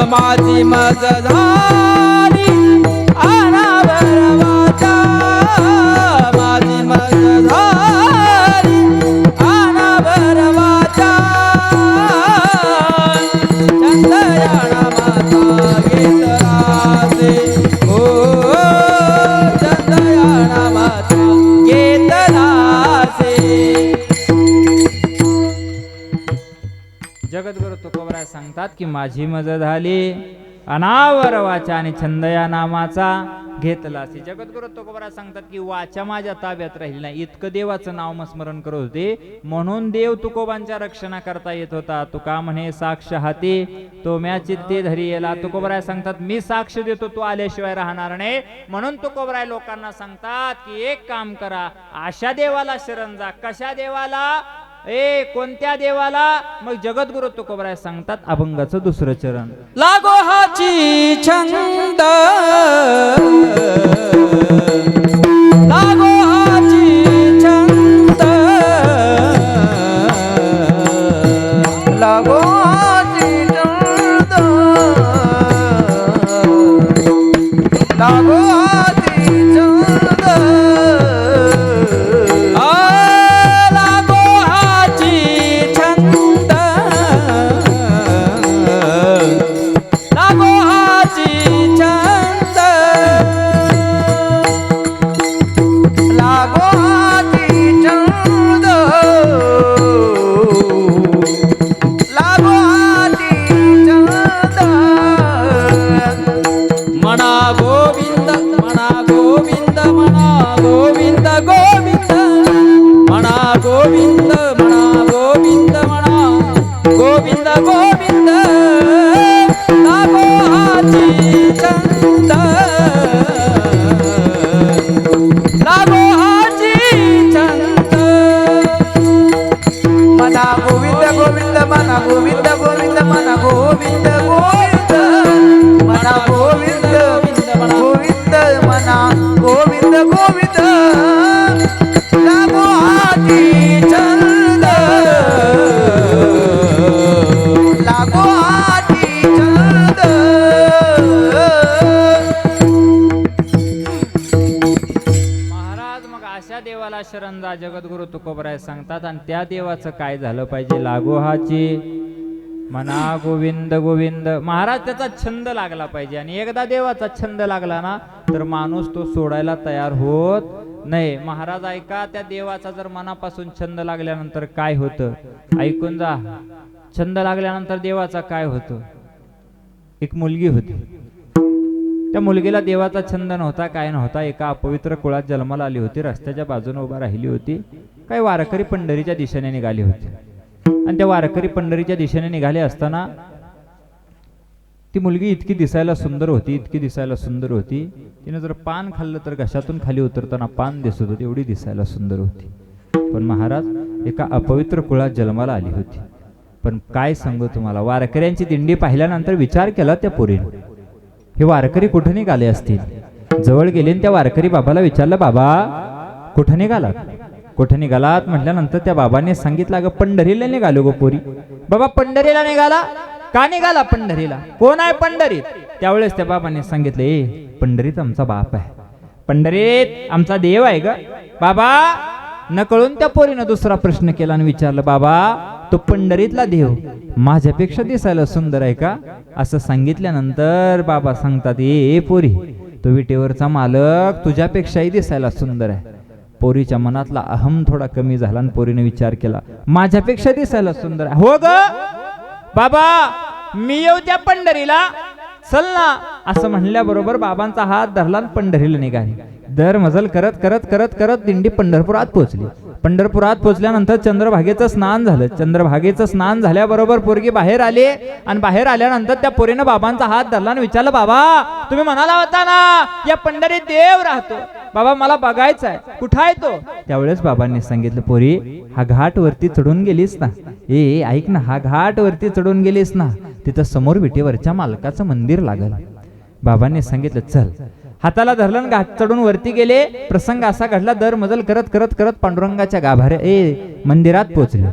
माझी मज झाली अनावर वाचा. माझी मज झाली अनावर वाचा. चंदयाना माता घेतलासे. ओ चंदयाना माता घेतलासे. जगद्गुरु तुकोबराय सांगतात की माझी मज झाली अनावर वाचा आणि छंद या नामाचा घेतला. जगद्गुरु तुकोबराय सांगतात की वाचा माझ्या ताब्यात राहिली नाही. इतकं देवाचं नाव स्मरण करत होते म्हणून देव तुकोबांच्या रक्षणा करता येत होता. तुका म्हणे साक्ष हाती तो म्या चित्ते धरी येला. तुकोबराय सांगतात मी साक्ष देतो तू आल्याशिवाय राहणार नाही. म्हणून तुकोबराय लोकांना सांगतात की एक काम करा अशा देवाला शरण जा. कशा देवाला. कोणत्या देवाला. मग जगद्गुरु तुकोबराय सांगतात अभंगाचं 2रं चरण. लागो हाची छंद लागो हाची छंद गोविंद म्हणा गोविंद म्हणा गोविंद गोविंद लागो हाची छंद लागो हाची छंद मना गोविंद गोविंद मना गोविंद गोविंद मना गोविंद गोविंद मना गोविंद गोविंद मना गोविंद गोविंद लागो हाती छंद लागो हाती छंद महाराज मग अशा देवाला शरण जा जगद्गुरु तुकोबराय सांगतात. आणि त्या देवाचं काय झालं पाहिजे? लागो हाची म्हणा गोविंद गोविंद. महाराज त्याचा छंद लागला पाहिजे. आणि एकदा देवाचा छंद लागला ना तर माणूस तो सोडायला तयार होत नाही. महाराज ऐका, त्या देवाचा जर मनापासून छंद लागल्यानंतर काय होतं ऐकून जा. छंद लागल्यानंतर देवाचा काय होतं? एक मुलगी होती. त्या मुलगीला देवाचा छंद नव्हता, काय नव्हता. एका अपवित्र कुळात जन्माला आली होती. रस्त्याच्या बाजूने उभा राहिली होती. काही वारकरी पंढरीच्या दिशेने निघाली होती. आणि त्या वारकरी पंढरीच्या दिशेने निघाले असताना ती मुलगी इतकी दिसायला सुंदर होती, इतकी दिसायला सुंदर होती. तिने जर पान खाल्लं तर घशातून खाली उतरताना पान दिसत होते, एवढी दिसायला सुंदर होती. पण महाराज एका अपवित्र कुळात जन्माला आली होती. पण काय सांगू तुम्हाला, वारकऱ्यांची दिंडी पाहिल्यानंतर विचार केला त्या पोरीने, हे वारकरी कुठे निघाले असतील. जवळ गेले त्या वारकरी बाबाला विचारलं, बाबा कुठे निघालात? कुठे निघालात म्हटल्यानंतर त्या बाबाने सांगितलं, अगं पंढरीला निघालो गो पोरी. बाबा पंढरीला निघाला? का निघाला पंढरीला? कोण आहे पंढरीत? त्यावेळेस त्या बाबाने सांगितलं, ए पंढरीत आमचा बाप आहे, पंढरीत आमचा देव आहे ग. बाबा न कळून त्या पोरीनं दुसरा प्रश्न केला आणि विचारलं, बाबा तो पंढरीतला देव माझ्यापेक्षा दिसायला सुंदर आहे का? असं सांगितल्यानंतर बाबा सांगतात, ए पोरी तो विटेवरचा मालक तुझ्यापेक्षाही दिसायला सुंदर आहे. पोरीच्या मनातला अहम थोडा कमी झाला आणि पोरीने विचार केला, माझ्यापेक्षा दिसायला सुंदर आहे? हो ग बाबा मी येऊ त्या पंढरीला, चल ना. असं म्हणल्याबरोबर बाबांचा हात धरला आणि पंढरीला निघाली. दर मजल करत करत करत करत दिंडी पंढरपुरात पोहोचली. पंढरपुरात पोहोचल्यानंतर चंद्रभागेचं स्नान झालं. चंद्रभागेचं स्नान झाल्याबरोबर पोरगी बाहेर आली आणि बाहेर आल्यानंतर त्या पोरीनं बाबांचा हात धरला आणि विचारलं, बाबा तुम्ही म्हणाला होता ना या पंढरीत देव राहतो, बाबा मला बघायचा आहे, कुठं आहे तो? त्यावेळेस बाबांनी सांगितलं, पोरी हा घाट वरती चढून गेलीस ना, ए ऐक ना, हा घाट वरती चढून गेलीस ना, तिथं समोर विटेवरच्या मालकाचं मंदिर लागल. बाबांनी सांगितलं, चल. हाताला धरलं, घाट चढून वरती गेले. प्रसंग असा घडला, दर मजल करत करत करत पांडुरंगाच्या गाभाऱ्या मंदिरात पोहोचले.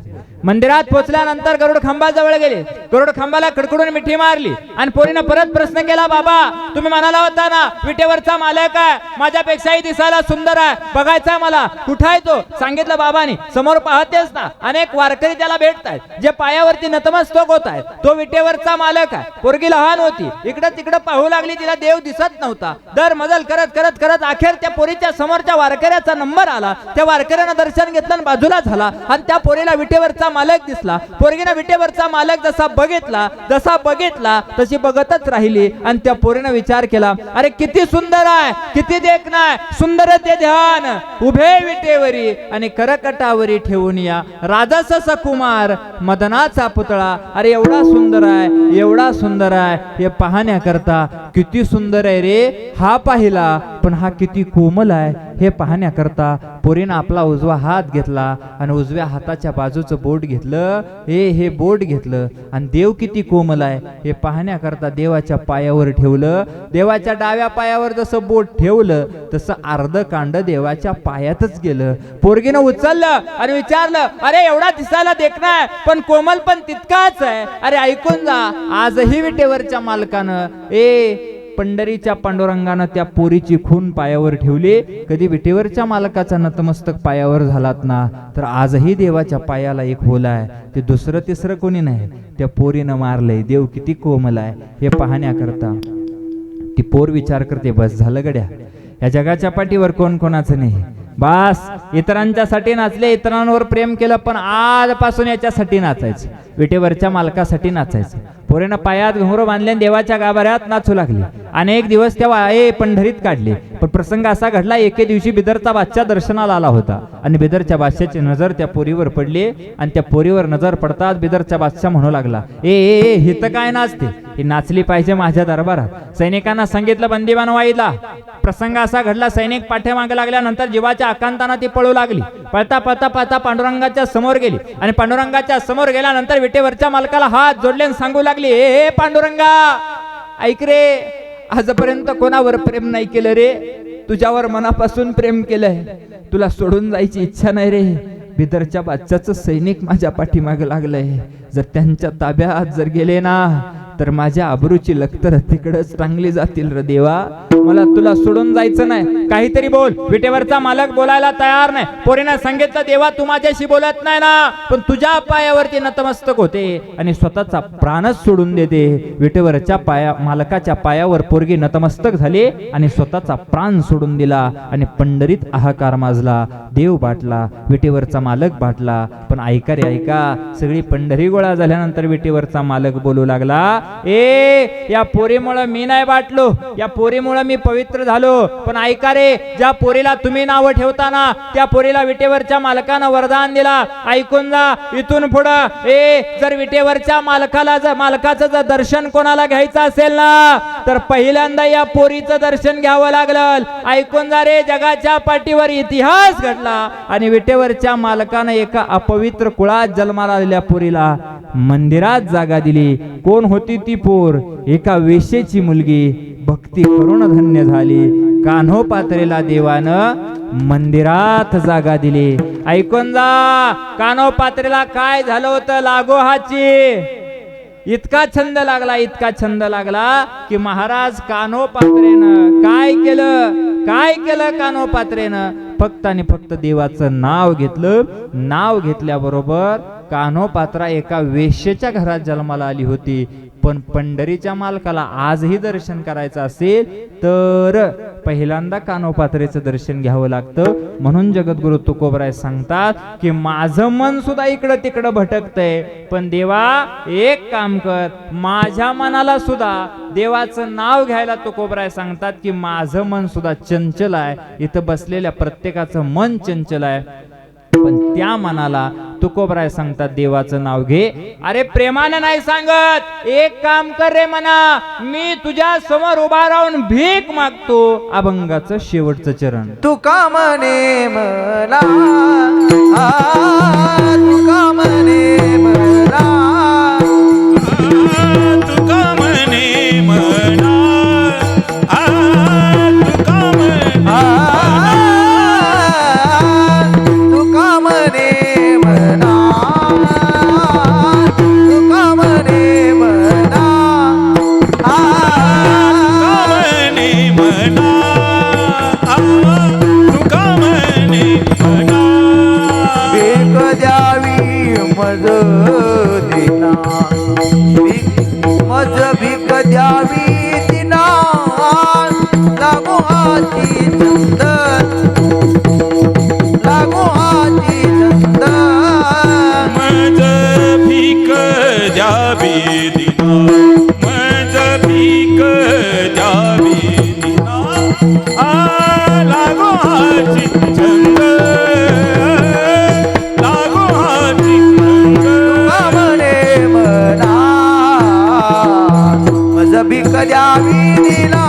मंदिरात पोहोचल्यानंतर गरुड खांबाजवळ गेले. गरुड खांबाला कडकडून मिठी मारली आणि पोरीनं परत प्रश्न केला, बाबा तुम्ही म्हणाला होता ना विटेवरचा मालक आहे, माझ्यापेक्षाही दिसायला सुंदर आहे, बघायचा मला, कुठं आहे तो? सांगितलं बाबांनी, समोर पाहतेस ना अनेक वारकरी त्याला भेटतायत, जे पायावरती नतमस्तक होत आहेत, तो विटेवरचा मालक आहे. पोरगी लहान होती, इकडं तिकडं पाहू लागली, तिला देव दिसत नव्हता. दर मजल करत करत करत अखेर त्या पोरीच्या समोरच्या वारकऱ्याचा नंबर आला. त्या वारकऱ्यानं दर्शन घेतलं आणि बाजूला झाला आणि त्या पोरीला विटेवरचा मालक दिसला. पोरगीनं विटेवरचा मालक जसा बघितला तशी बघतच राहिली आणि त्या पोरीनं विचार केला, अरे किती सुंदर आहे, किती देखणं आहे, सुंदर ते ध्यान उभे विटेवरी आणि करकटावरी ठेवून या राजस सकुमार मदनाचा पुतळा. अरे एवढा सुंदर आहे, एवढा सुंदर आहे, हे पाहण्याकरता किती सुंदर आहे रे. हा पाहिला पण हा किती कोमल आहे हे पाहण्याकरता पोरीनं आपला उजवा हात घेतला आणि उजव्या हाताच्या बाजूचं बोट घेतलं. हे बोट घेतलं आणि देव किती कोमल आहे हे पाहण्याकरता देवाच्या पायावर ठेवलं. देवाच्या डाव्या पायावर जसं बोट ठेवलं तसं अर्ध कांड देवाच्या पायातच गेलं. पोरगीनं उचललं आणि विचारलं, अरे एवढा दिसायला देखणं आहे पण कोमल पण तितकाच आहे. अरे ऐकून जा, आजही विटेवरच्या मालकानं पंढरीच्या पांडुरंगानं त्या पोरीची खून पायावर ठेवली. कधी विटेवरच्या मालकाचा नतमस्तक पायावर झालात ना तर आजही देवाच्या पायाला एक होल आहे, ते दुसरं तिसरं कोणी नाही, त्या पोरीनं मारलंय. देव किती कोमल आहे हे पाहण्याकरता ती पोर विचार करते, बस झालं गड्या, या जगाच्या पाठीवर कोण कोणाचं नाही, बस इतरांच्यासाठी नाचले, इतरांवर प्रेम केलं, पण आजपासून याच्यासाठी नाचायचं, विटेवरच्या मालकासाठी नाचायचं. पोरीनं पायात घुंगरू बांधले आणि देवाच्या गाभाऱ्यात नाचू लागली. अनेक दिवस तेव्हा पंढरीत काढले. पण प्रसंग असा घडला, एके दिवशी बिदरचा बादशाह दर्शनाला आला होता आणि बिदरच्या बादशाची नजर त्या पोरीवर पडली आणि त्या पोरीवर नजर पडताच बिदरचा बादशाह म्हणू लागला, ए हित काय नाचते, ही नाचली पाहिजे माझ्या दरबारात. सैनिकांना सांगितलं बंदीवान वाईला. प्रसंग असा घडला, सैनिक पाठीमागे लागल्यानंतर जीवाच्या आकांताना ती पळू लागली. पळता पळता पळता पांडुरंगाच्या समोर गेली आणि पांडुरंगाच्या समोर गेल्यानंतर विटेवरच्या मालकाला हात जोडले आणि सांगू लागली, हे पांडुरंगा ऐक रे, आजपर्यंत कोणावर प्रेम नाही केलं रे, तुझ्यावर मनापासून प्रेम केलंय, तुला सोडून जायची इच्छा नाही रे. बिदरच्या बादशाचं सैनिक माझ्या पाठीमागे लागलंय, जर त्यांच्या ताब्यात जर गेले ना तर माझ्या अब्रूची लखतर तिकडच टांगली जातील रे देवा, मला तुला सोडून जायचं नाही, काहीतरी बोल. विटेवरचा मालक बोलायला तयार नाही. पोरीनं सांगितलं, देवा तू माझ्याशी बोलत नाही ना, पण तुझ्या पायावरती नतमस्तक होते आणि स्वतःचा प्राणच सोडून देते. विटेवरच्या मालकाच्या पायावर पोरगी नतमस्तक झाली आणि स्वतःचा प्राण सोडून दिला आणि पंढरीत हाहाकार माजला. देव बाटला, विटेवरचा मालक बाटला. पण ऐका रे ऐका, सगळी पंढरी गोळा झाल्यानंतर विटेवरचा मालक बोलू लागला, या पोरीमुळे मी नाही बाटलो, या पोरीमुळे मी पवित्र झालो. पण ऐका रे, ज्या पोरीला तुम्ही नाव ठेवताना त्या पोरीला विटेवरच्या मालकानं वरदान दिला. ऐकून जा, इथून पुढं जर विटेवरच्या मालकाचं जर दर्शन कोणाला घ्यायचं असेल ना तर पहिल्यांदा या पोरीचं दर्शन घ्यावं लागलं. ऐकून जा रे, जगाच्या पाठीवर इतिहास घडला आणि विटेवरच्या मालकानं एका अपवित्र कुळात जन्माला आलेल्या पोरीला मंदिरात जागा दिली. कोण होती ती पोर? एका वेश्येची मुलगी. भक्ती करून धन्य झाली. कान्होपात्रेला देवानं मंदिरात जागा दिली. ऐकून जा, कान्होपात्रेला काय झालं होतं, लागोहाची इतका छंद लागला की महाराज कान्होपात्रेनं काय केलं कान्होपात्रेनं फक्त आणि फक्त देवाचं नाव घेतलं. नाव घेतल्याबरोबर कान्होपात्रा एका वेश्येच्या घरात जन्माला आली होती. पण पंढरीच्या मालकाला आजही दर्शन करायचं असेल तर पहिल्यांदा कान्होपात्रेचं दर्शन घ्यावं लागतं. म्हणून जगद्गुरु तुकोबराय सांगतात की माझं मन सुद्धा इकडं तिकडं भटकतंय, पण देवा एक काम कर, माझ्या मनाला सुद्धा देवाचं नाव घ्यायला तुकोबराय सांगतात की माझं मन सुद्धा चंचल आहे. इथं बसलेल्या प्रत्येकाचं मन चंचल आहे, पण त्या मनाला तुकोबराय सांगतात देवाचं नाव घे. अरे प्रेमानं नाही सांगत, एक काम कर रे मना, मी तुझ्या समोर उभा राहून भीक मागतो. अभंगाचं शेवटचं चरण. तू कामने मला, तू कामने मला, तू कामने मला, तू कामने भीक द्यावी दिना, लागो हाती चंद, लागो हाती चंद, मज भीक द्यावी दिना, मज भीक द्यावी दिना, लागो हाती चंद, लागो हाती चंद. कामने मना, मज भीक द्यावी दिना,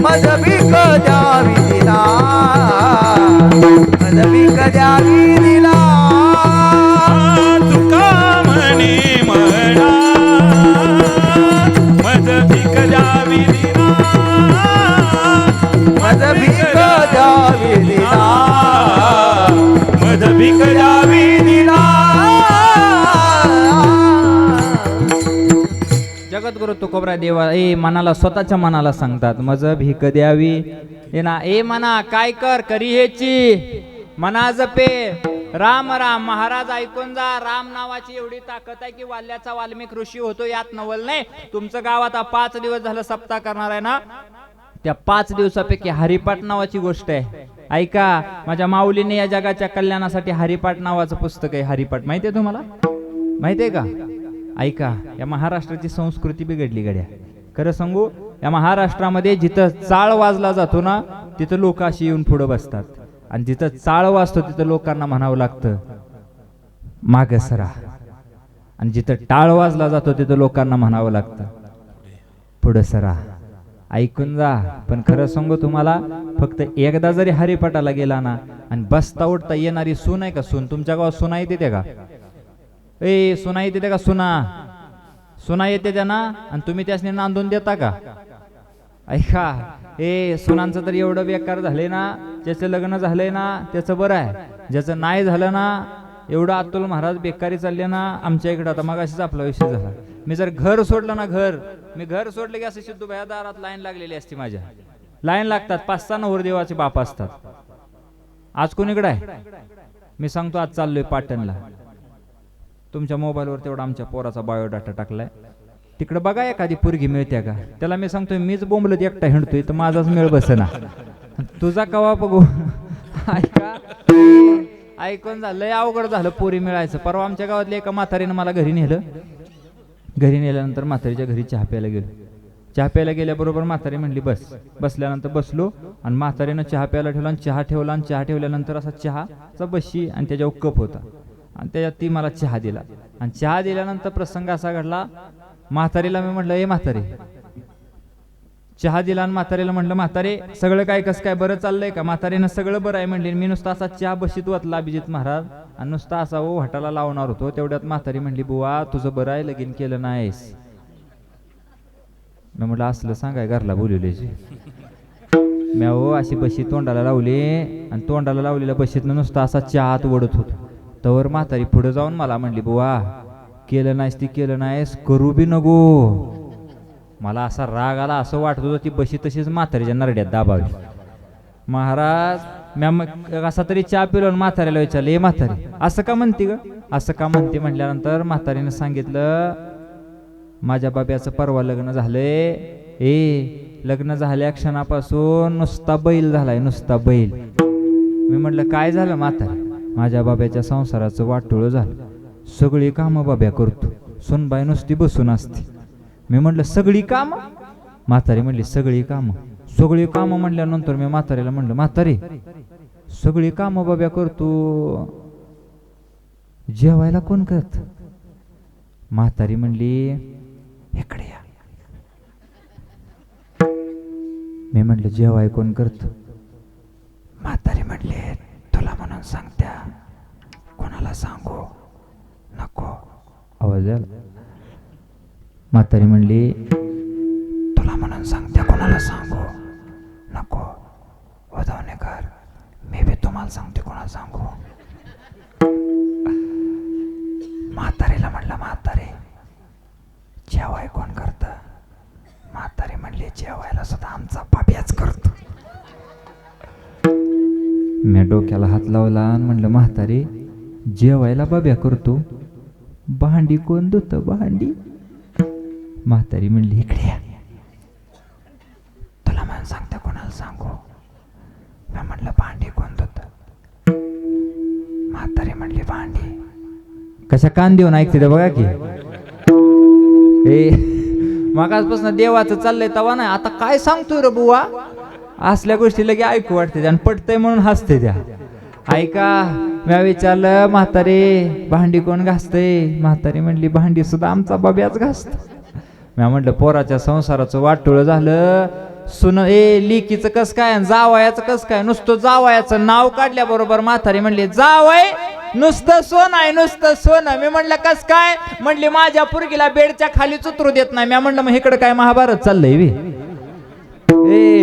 मज भीक द्यावी दिना, मज भीक द्यावी दिना. तू कामने म्हणा, मज भीक द्यावी दिना, मज भीक द्यावी दिना, मज भीक द्यावी दिना. जगद्गुरु तुकोबराय देवा मनाला, स्वतःच्या मनाला सांगतात मज भीक द्यावी ना. मना काय कर करी हेची, मना जपे राम राम. महाराज ऐकून जा, राम नावाची एवढी ताकद आहे की वाल्याचा वाल्मिक ऋषी होतो यात नवल नाही. तुमचं गाव आता 5 दिवस झालं सप्ताह करणार आहे ना, त्या 5 दिवसापैकी हरिपाठ नावाची गोष्ट आहे. ऐका, माझ्या माऊलीने या जगाच्या कल्याणासाठी हरिपाठ नावाचं पुस्तक आहे. हरिपाठ माहितीये तुम्हाला? माहितीये का? ऐका, या महाराष्ट्राची संस्कृती बिघडली गड्या. खरं सांगू, या महाराष्ट्रामध्ये जिथं चाळ वाजला जातो ना तिथं लोक अशी येऊन पुढं बसतात, आणि जिथं चाळ वाजतो तिथं लोकांना म्हणावं लागतं माग सरा, आणि जिथं टाळ वाजला जातो तिथं लोकांना म्हणावं लागतं पुढं सरा. ऐकून जा. पण खरं सांगू तुम्हाला, फक्त एकदा जरी हरिपाठाला गेला ना आणि बसता उठता येणारी सून आहे का, सून तुमच्या गावात सुना येते का? ए सुना येते का? सुना येते त्या ना, आणि तुम्ही त्यासने नांदून देता का? ऐका, ए सुनांचं तर एवढं बेकार झालंय ना, ज्याचं लग्न झालंय ना त्याचं बरं आहे, ज्याचं नाही झालं ना एवढं अतुल महाराज बेकारी चालले ना आमच्या इकडं. आता मग अशीच आपला विषय झाला. मी जर घर सोडलं ना, मी घर सोडलं की असं सिद्धू भया दारात लाईन लागलेली असते, माझ्या लाईन लागतात. 5-6 नवरदेवाचे बाप असतात. आज कोणीकडे आहे? मी सांगतो, आज चाललोय पाटणला. तुमच्या मोबाईलवर तेवढा आमच्या पोराचा बायोडाटा टाकलाय, तिकडे बघा एखादी पोरगी मिळते का. त्याला मी सांगतोय, मीच बोंबलत एकटा हिंडतोय तर माझाच मेळ बसना, तुझा कवा बघू. ऐका, ऐकून झालं, लय अवघड झालं पोरी मिळायचं. परवा आमच्या गावातल्या एका म्हातारीनं मला घरी नेलं. घरी नेल्यानंतर म्हातारीच्या घरी चहा प्यायला गेलो. चहा प्यायला गेल्याबरोबर म्हातारी म्हणली बस. बसल्यानंतर बसलो, आणि म्हातारीनं चहा प्यायला ठेवला, आणि चहा ठेवला, आणि चहा ठेवल्यानंतर असा चहाचा बशी आणि त्याच्यावर कप होता, आणि त्याच्यात ती मला चहा दिला. आणि चहा दिल्यानंतर प्रसंग असा घडला, म्हातारीला मी म्हटलं, ए म्हातारी, चहा दिला, आणि म्हातारीला म्हटलं, म्हातारे सगळं काय कसं काय बरं चाललंय का? म्हातारीनं सगळं बरं आहे म्हणली. मी नुसता असा चहा बशीत वाचला अभिजित महाराज, आणि नुसता असा वाटाला लावणार होतो, तेवढ्यात म्हातारी म्हणली, बुवा तुझं बरं आहे, लगीन केलं नाहीस. मी म्हटलं, असलं सांगाय घरला बोलवले मी. अशी बशी तोंडाला लावली, आणि तोंडाला लावलेल्या बशीतनं नुसता असा चहा आत ओढत होतो. तवर म्हातारी पुढे जाऊन मला म्हणली, बुवा केलं नाहीस ती केलं नाहीस, करू बी नको. मला असा राग आला, असं वाटत होतं ती बशी तशीच म्हातारीच्या नरड्यात दाबावी. महाराज मी असा तरी चहा पिलो, म्हातारीला विचारलं, ए म्हातारी असं का म्हणते ग, असं का म्हणते? म्हटल्यानंतर म्हातारीनं सांगितलं, माझ्या बाब्याचं परवा लग्न झालंय. लग्न झाल्या क्षणापासून नुसता बैल झालाय, नुसता बैल. मी म्हटलं, काय झालं म्हातारी? माझ्या बाब्याच्या संसाराचं वाटोळं झालं, सगळी कामं बाब्या करतो, सुनबाई नुसती बसून असते. मी म्हटलं, सगळी कामं? म्हातारी म्हणली, सगळी कामं म्हटल्यानंतर मी म्हातारीला म्हटलं, म्हातारी सगळी कामं बाब्या करतो, जेवायला कोण करत? म्हातारी म्हणली, इकडे या. मी म्हटलं, जेवाय कोण करत? म्हातारी म्हणली, तुला म्हणून सांगत्या, कोणाला सांगू नको. आवाज आला. म्हातारी म्हणली, तुला म्हणून सांगत्या, कोणाला सांगू नको. वधावणेकर, मी बी तुम्हाला सांगते, कोणाला सांगू. म्हातारीला म्हटलं, म्हातारी जेवाय कोण करत? म्हातारी म्हणली, जेवायला सुद्धा आमचा बाब्याच करतो. मी डोक्याला हात लावला आणि म्हणलं, म्हातारी जेवायला बाब्या करतो, भांडी कोण धुत? भांडी? म्हातारी म्हणली, इकडे या. तुला म्हणून सांगते, कोणाला सांगू? मी म्हणलं, भांडी कोण धुत? म्हातारी म्हणली, भांडी. कशा कान देऊन ऐकते बघा की. मागासपासून देवाचं चाललंय तवा नाही, आता काय सांगतोय रे बुवा? असल्या गोष्टी लगे ऐकू वाटते आणि पटतंय म्हणून हसते त्या. ऐका, मी विचारलं, म्हातारे भांडी कोण घासते? म्हातारी म्हणली, भांडी सुद्धा आमचा बाब्याच घासतो. मी म्हटलं, पोराच्या संसाराचं वाटोळं झालं. सुन लिकीचं कस काय, जावयाचं कस काय? नुसतं जावयाचं नाव काढल्याबरोबर म्हातारी म्हणली, जावय नुसतं सोन आहे, नुसतं सोनं. मी म्हणलं, कस काय? म्हणली, माझ्या पुरगीला बेडच्या खाली उतरू देत नाही. मी म्हणलं, मग इकडं काय महाभारत चाललंय बी?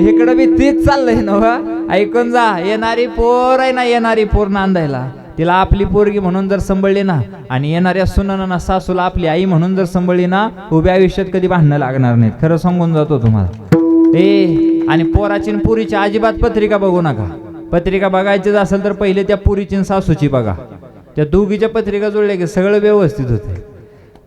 इकडं बी तीच चाललंय ना. ऐकून जा, येणारी पोर आहे ना, येणारी पोर नांदायला, तिला आपली पोरगी म्हणून जर सांभाळली ना, आणि येणाऱ्या सुनांना सासूला आपली आई म्हणून जर सांभाळली ना, उभ्या आयुष्यात कधी भांडणं लागणार नाहीत. खरं सांगून जातो तुम्हाला. आणि पोराची आणि पुरीची अजिबात पत्रिका बघू नका. पत्रिका बघायचीच असेल तर पहिले त्या पुरीची आणि सासूची बघा. त्या दोघीच्या पत्रिका जुळल्या की सगळं व्यवस्थित होते.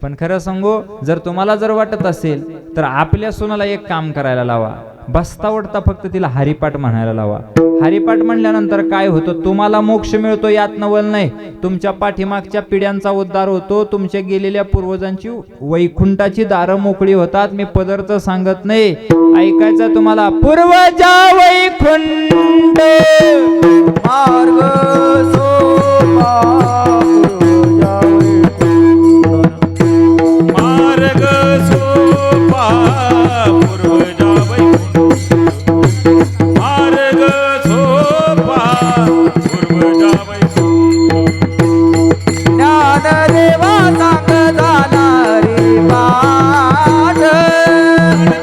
पण खरं सांगू, जर तुम्हाला जर वाटत असेल तर आपल्या सुनाला एक काम करायला लावा. बसता उठता फक्त तिला हरिपाठ म्हणायला लावा. हरिपाठ म्हणल्यानंतर काय होतं? तुम्हाला मोक्ष मिळतो यात नवल नाही, तुमच्या पाठीमागच्या पिढ्यांचा उद्धार होतो, तुमच्या गेलेल्या पूर्वजांची वैकुंठाची दारं मोकळी होतात. मी पदार्थ सांगत नाही, ऐकायचं तुम्हाला. पूर्वजा वैकुंठ मार्ग सोपा पूर्वजा वैकुंठ. मार्ग सोपा पूर्वजा वैकुंठ. मार्ग सोपा पूर्वजा वैकुंठ. ज्ञानदेवा सांग झाला रे पाठ.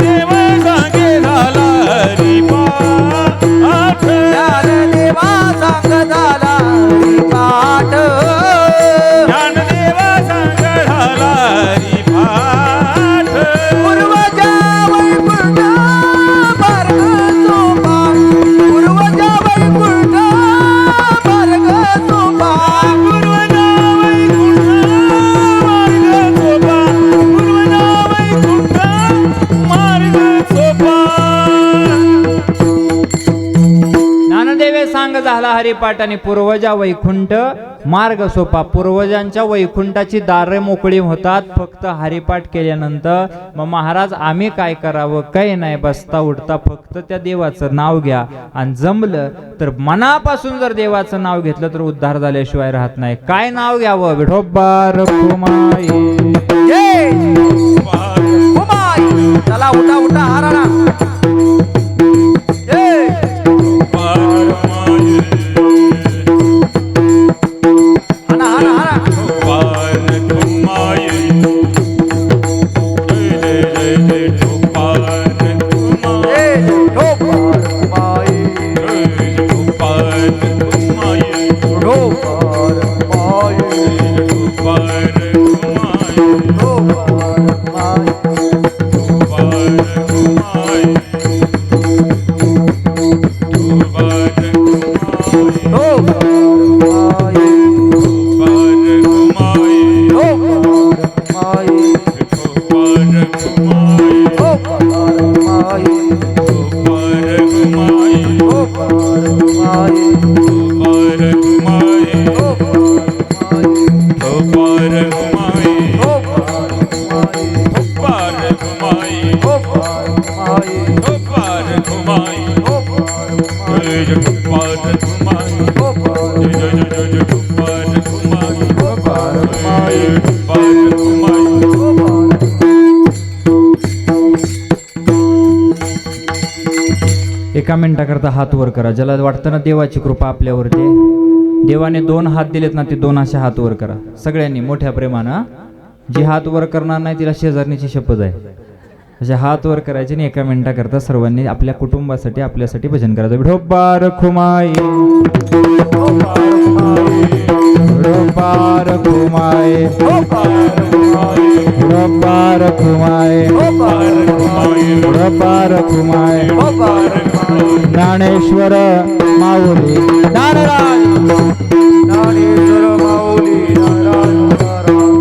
देव सांगे झाला हरिपाठ. ज्ञानदेवा सांग झाला रे पाठ. ज्ञानदेव सांग झाला हरिपाठ. पूर्वजा वैकुंठ मार्ग सोपा. पूर्वजा वैकुंठ मार्ग सोपा. पूर्वजा वैकुंठ मार्ग सोपा. ज्ञानदेवे सांग झाला हरिपाठ आणि पूर्वजा वैकुंठ मार्ग सोपा. पूर्वजांच्या वैकुंठाची दारे मोकळी होतात फक्त हरिपाठ केल्यानंतर. मग महाराज आम्ही काय करावं? काही नाही, बसता उठता फक्त त्या देवाचं नाव घ्या, आणि जमलं तर मनापासून जर देवाचं नाव घेतलं तर उद्धार झाल्याशिवाय राहत नाही. काय नाव घ्यावं? विठोबा रखुमाई. जय उमाई. चला उठा उठा हाराडा. जय हाना हाना हाना. जय ढोपर माई. ढोपर माई. ढोपर माई. ढोपर माई. ढोपर माई. ढोपर माई. ढोपर माई. एका मिनिटाकरता हात वर करा. ज्याला वाटतं ना देवाची कृपा आपल्यावरती आहे, देवाने 2 हात दिलेत ना, ते 2 असे हात वर करा सगळ्यांनी मोठ्या प्रेमानं. जी हात वर करणार नाही तिला शेजारणीची शपथ आहे. असे हात वर करायचे आणि एका मिनिटाकरता सर्वांनी आपल्या कुटुंबासाठी आपल्यासाठी भजन करायचं. विठोबा रखुमाई. विठोबा रखुमाई. विठोबा रखुमाई. विठोबा रखुमाई. ज्ञानेश्वर माऊली ज्ञानराज. ज्ञानेश्वर माऊली महाराज.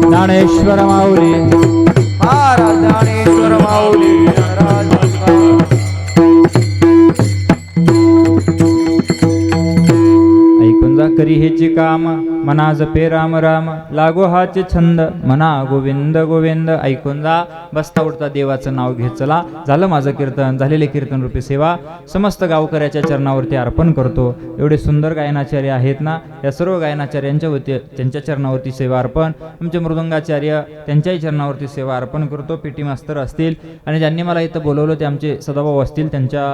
ज्ञानेश्वर माऊली. महाराज ज्ञानेश्वर माऊली महाराज. ऐकून जा करी हेची काम, मना जपे राम राम, लागो हाचे छंद, मना गोविंद गोविंद. ऐकून जा, बसता उठता देवाचं नाव घेत चला. झालं माझं कीर्तन. झालेले कीर्तन रूपी सेवा समस्त गावकऱ्याच्या चरणावरती अर्पण करतो. एवढे सुंदर गायनाचार्य आहेत ना, या सर्व गायनाचार्यांच्या वती त्यांच्या चरणावरती सेवा अर्पण. आमचे मृदंगाचार्य त्यांच्याही चरणावरती सेवा अर्पण करतो. पीटी मास्तर असतील आणि ज्यांनी मला इथं बोलवलं ते आमचे सदाभाऊ असतील, त्यांच्या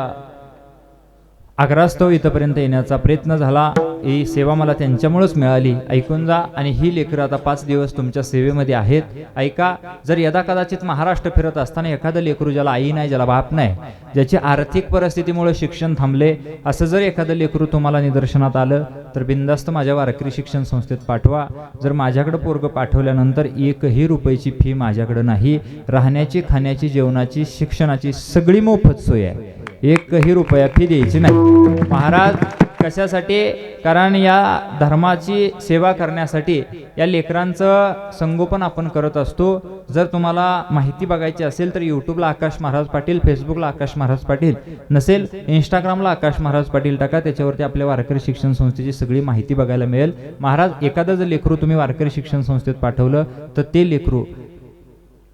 आग्रहास्तव इथपर्यंत येण्याचा प्रयत्न झाला. ही सेवा मला त्यांच्यामुळेच मिळाली. ऐकून जा. आणि ही लेकरं आता 5 दिवस तुमच्या सेवेमध्ये आहेत. ऐका, जर यदा कदाचित महाराष्ट्र फिरत असताना एखादं लेकरू ज्याला आई नाही, ज्याला बाप नाही, ज्याची आर्थिक परिस्थितीमुळे शिक्षण थांबले, असं जर एखादं लेकरू तुम्हाला निदर्शनात आलं तर बिनधास्त माझ्या वारकरी शिक्षण संस्थेत पाठवा. जर माझ्याकडे पोरगं पाठवल्यानंतर 1ही रुपयाची फी माझ्याकडे नाही. राहण्याची, खाण्याची, जेवणाची, शिक्षणाची सगळी मोफत सोय आहे. 1ही रुपया फी द्यायची नाही. महाराज कशासाठी? कारण या धर्माची सेवा करण्यासाठी या लेकरांचं संगोपन आपण करत असतो. जर तुम्हाला माहिती बघायची असेल तर यूट्यूबला आकाश महाराज पाटील, फेसबुकला आकाश महाराज पाटील, नसेल इंस्टाग्रामला आकाश महाराज पाटील टाका. त्याच्यावरती आपल्या वारकरी शिक्षण संस्थेची सगळी माहिती बघायला मिळेल. महाराज, एखादं जर लेकरू तुम्ही वारकरी शिक्षण संस्थेत पाठवलं तर ते लेकरू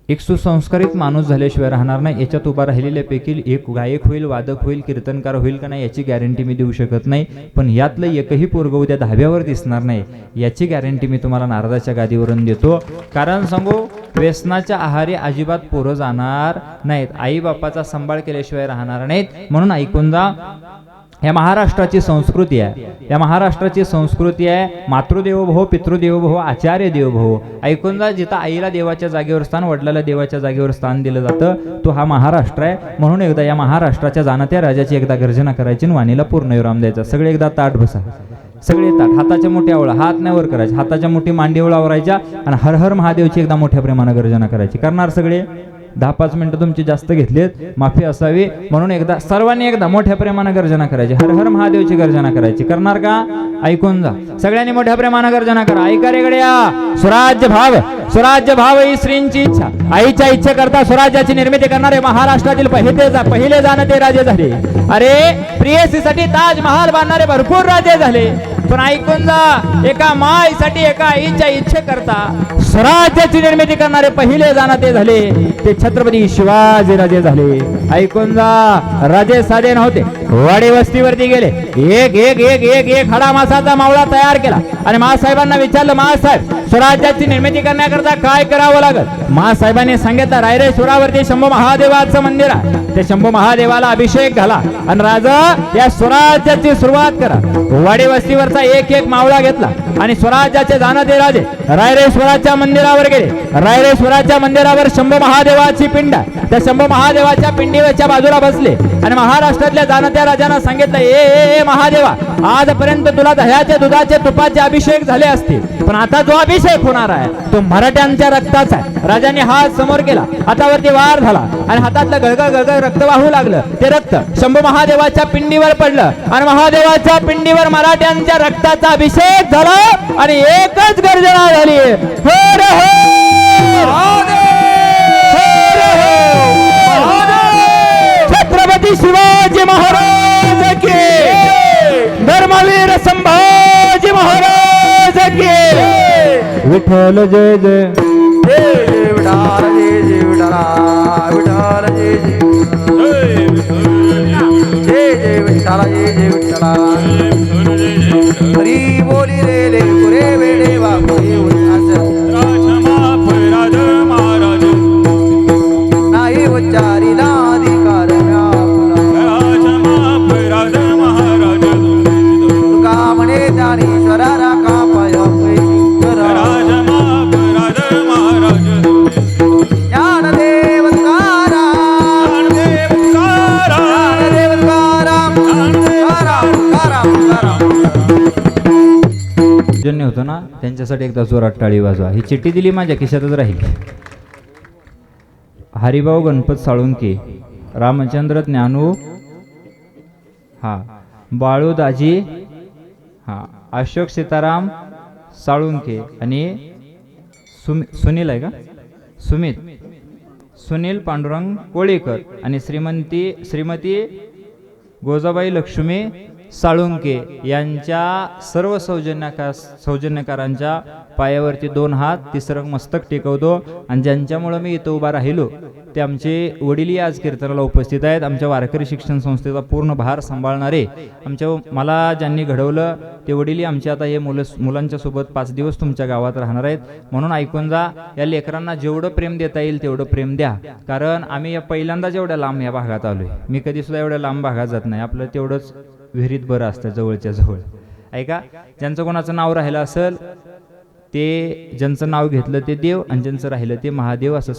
एक सुसंस्कारित माणूस झाल्याशिवाय राहणार नाही. याच्यात उभा राहिलेल्यापैकी एक गायक होईल, वादक होईल, कीर्तनकार होईल का नाही याची गॅरंटी मी देऊ शकत नाही. पण यातलं एकही पोरगं उद्या धाब्यावर दिसणार नाही याची गॅरंटी मी तुम्हाला नारदाच्या गादीवरून देतो. कारण सांगू, व्यसनाच्या आहारी अजिबात पोरं जाणार नाहीत. आई बापाचा सांभाळ केल्याशिवाय राहणार नाहीत. म्हणून ऐकून जा, या महाराष्ट्राची संस्कृती आहे. या महाराष्ट्राची संस्कृती आहे मातृदेवो भव, पितृदेवो भव, आचार्य देवो भव. ऐकून जा, जिथं आईला देवाच्या जागेवर स्थान, वडिलाला देवाच्या जागेवर स्थान दिलं जातं तो हा महाराष्ट्र आहे. म्हणून एकदा या महाराष्ट्राच्या जाणत्या राजाची एकदा गर्जना करायची आणि वाणीला पूर्णविराम द्यायचा. सगळे एकदा ताट बसा, सगळे ताट. हाताच्या मोठ्या आवळा, हात नाही वर करायचे, हाताच्या मोठी मांडीवळा आवरायच्या आणि हर हर महादेवची एकदा मोठ्या प्रेमानं गर्जना करायची. करणार सगळे? 10-5 मिनिटं तुमची जास्त घेतलीत, माफी असावी. म्हणून एकदा सर्वांनी एकदा मोठ्या प्रेमानं गर्जना करायची, हर हर महादेवची गर्जना करायची. करणार का? ऐकून जा, सगळ्यांनी मोठ्या प्रेमानं गर्जना करा. ऐका रे गड्या, स्वराज्य भाव, स्वराज्य भाव ही श्रींची इच्छा. आईच्या इच्छे करता स्वराज्याची निर्मिती करणारे महाराष्ट्रातील पहिले जाणते राजे झाले. अरे प्रियसीसाठी ताजमहाल बांधणारे भरपूर राजे झाले. पण ऐकून जा, एका माईसाठी, एका आईच्या इच्छे करता स्वराज्याची निर्मिती करणारे पहिले जाणते झाले ते छत्रपती शिवाजी राजे झाले. ऐकून जा, राजे साधे नव्हते. वाडी वस्तीवरती गेले, एक एक एक एक एक हाडा मासाचा मावळा तयार केला आणि महासाहेबांना विचारलं, महासाहेब स्वराज्याची निर्मिती करण्याकरता काय करावं लागत? महासाहेबांनी सांगितलं, रायरेश्वरावरती शंभू महादेवाचं मंदिर आहे, त्या शंभू महादेवाला अभिषेक घाला आणि राजा या स्वराज्याची सुरुवात करा. वाडी वस्तीवरचा एक एक मावळा घेतला आणि स्वराज्याचे जाणते राजे रायरेश्वराच्या मंदिरावर गेले. रायरेश्वराच्या मंदिरावर शंभू महादेवाची पिंड आहे. त्या शंभू महादेवाच्या पिंडीवरच्या बाजूला बसले आणि महाराष्ट्रातल्या जाणत्या राजांना सांगितलं, ए महादेवा, आजपर्यंत तुला दह्याचे, दुधाचे, तुपाचे अभिषेक झाले असतील, पण आता जो अभिषेक होणार आहे तो मराठ्यांच्या रक्ताचा आहे. राजांनी हात समोर केला, हातावरती वार झाला आणि हातातलं गळगळ गळगळ रक्त वाहू लागलं. ते रक्त शंभू महादेवाच्या पिंडीवर पडलं आणि महादेवाच्या पिंडीवर मराठ्यांच्या रक्ताचा अभिषेक झाला आणि एकच गर्जना झाली, हर हर छत्रपती शिवाजी महाराज की, धर्मवीर संभाजी महाराज की. विठ्ठल जय जय, जय विठाल, जय जय विठाला, विठाल जय जय, जय जय विठाला, जय जय विठाला. हरी बोली रे रे पुरे वेडे वापुरे नाही उच्चारी नाधिकार तुका म्हणे ज्ञानेश्वरा राखा पाया ज्ञानदेव तुकाराम, ज्ञानदेव तुकाराम, जन्य होतो ना त्यांच्यासाठी एकदा जोरात टाळी वाजवा. ही चिठ्ठी दिली, माझ्या खिशातच राहील. हरिभाऊ गणपत साळुंके, रामचंद्र ज्ञानू, हा बाळू दाजी, हा अशोक सीताराम साळुंके आणि सुनील आहे का, सुनील पांडुरंग कोळेकर आणि श्रीमती गोजाबाई लक्ष्मी साळुंके यांच्या सर्व सौजन्यकारांच्या पायावरती 2 हात, तिसरं मस्तक टेकवतो. आणि ज्यांच्यामुळे मी इथं उभा राहिलो ते आमचे वडीलही आज कीर्तनाला उपस्थित आहेत. आमच्या वारकरी शिक्षण संस्थेचा पूर्ण भार सांभाळणारे मला ज्यांनी घडवलं ते वडीलही आमचे आता हे मुलांच्या सोबत 5 दिवस तुमच्या गावात राहणार आहेत. म्हणून ऐकून जा, या लेकरांना जेवढं प्रेम देता येईल तेवढं प्रेम द्या. कारण आम्ही पहिल्यांदाच एवढ्या लांब या भागात आलोय. मी कधी सुद्धा एवढ्या लांब भागात जात नाही. आपलं तेवढंच विहिरीत बरं असतं, जवळच्या जवळ. ऐका, ज्यांचं कोणाचं नाव राहिलं असेल ते, ज्यांचं नाव घेतलं ते देव आणि ज्यांचं राहिलं ते महादेव असं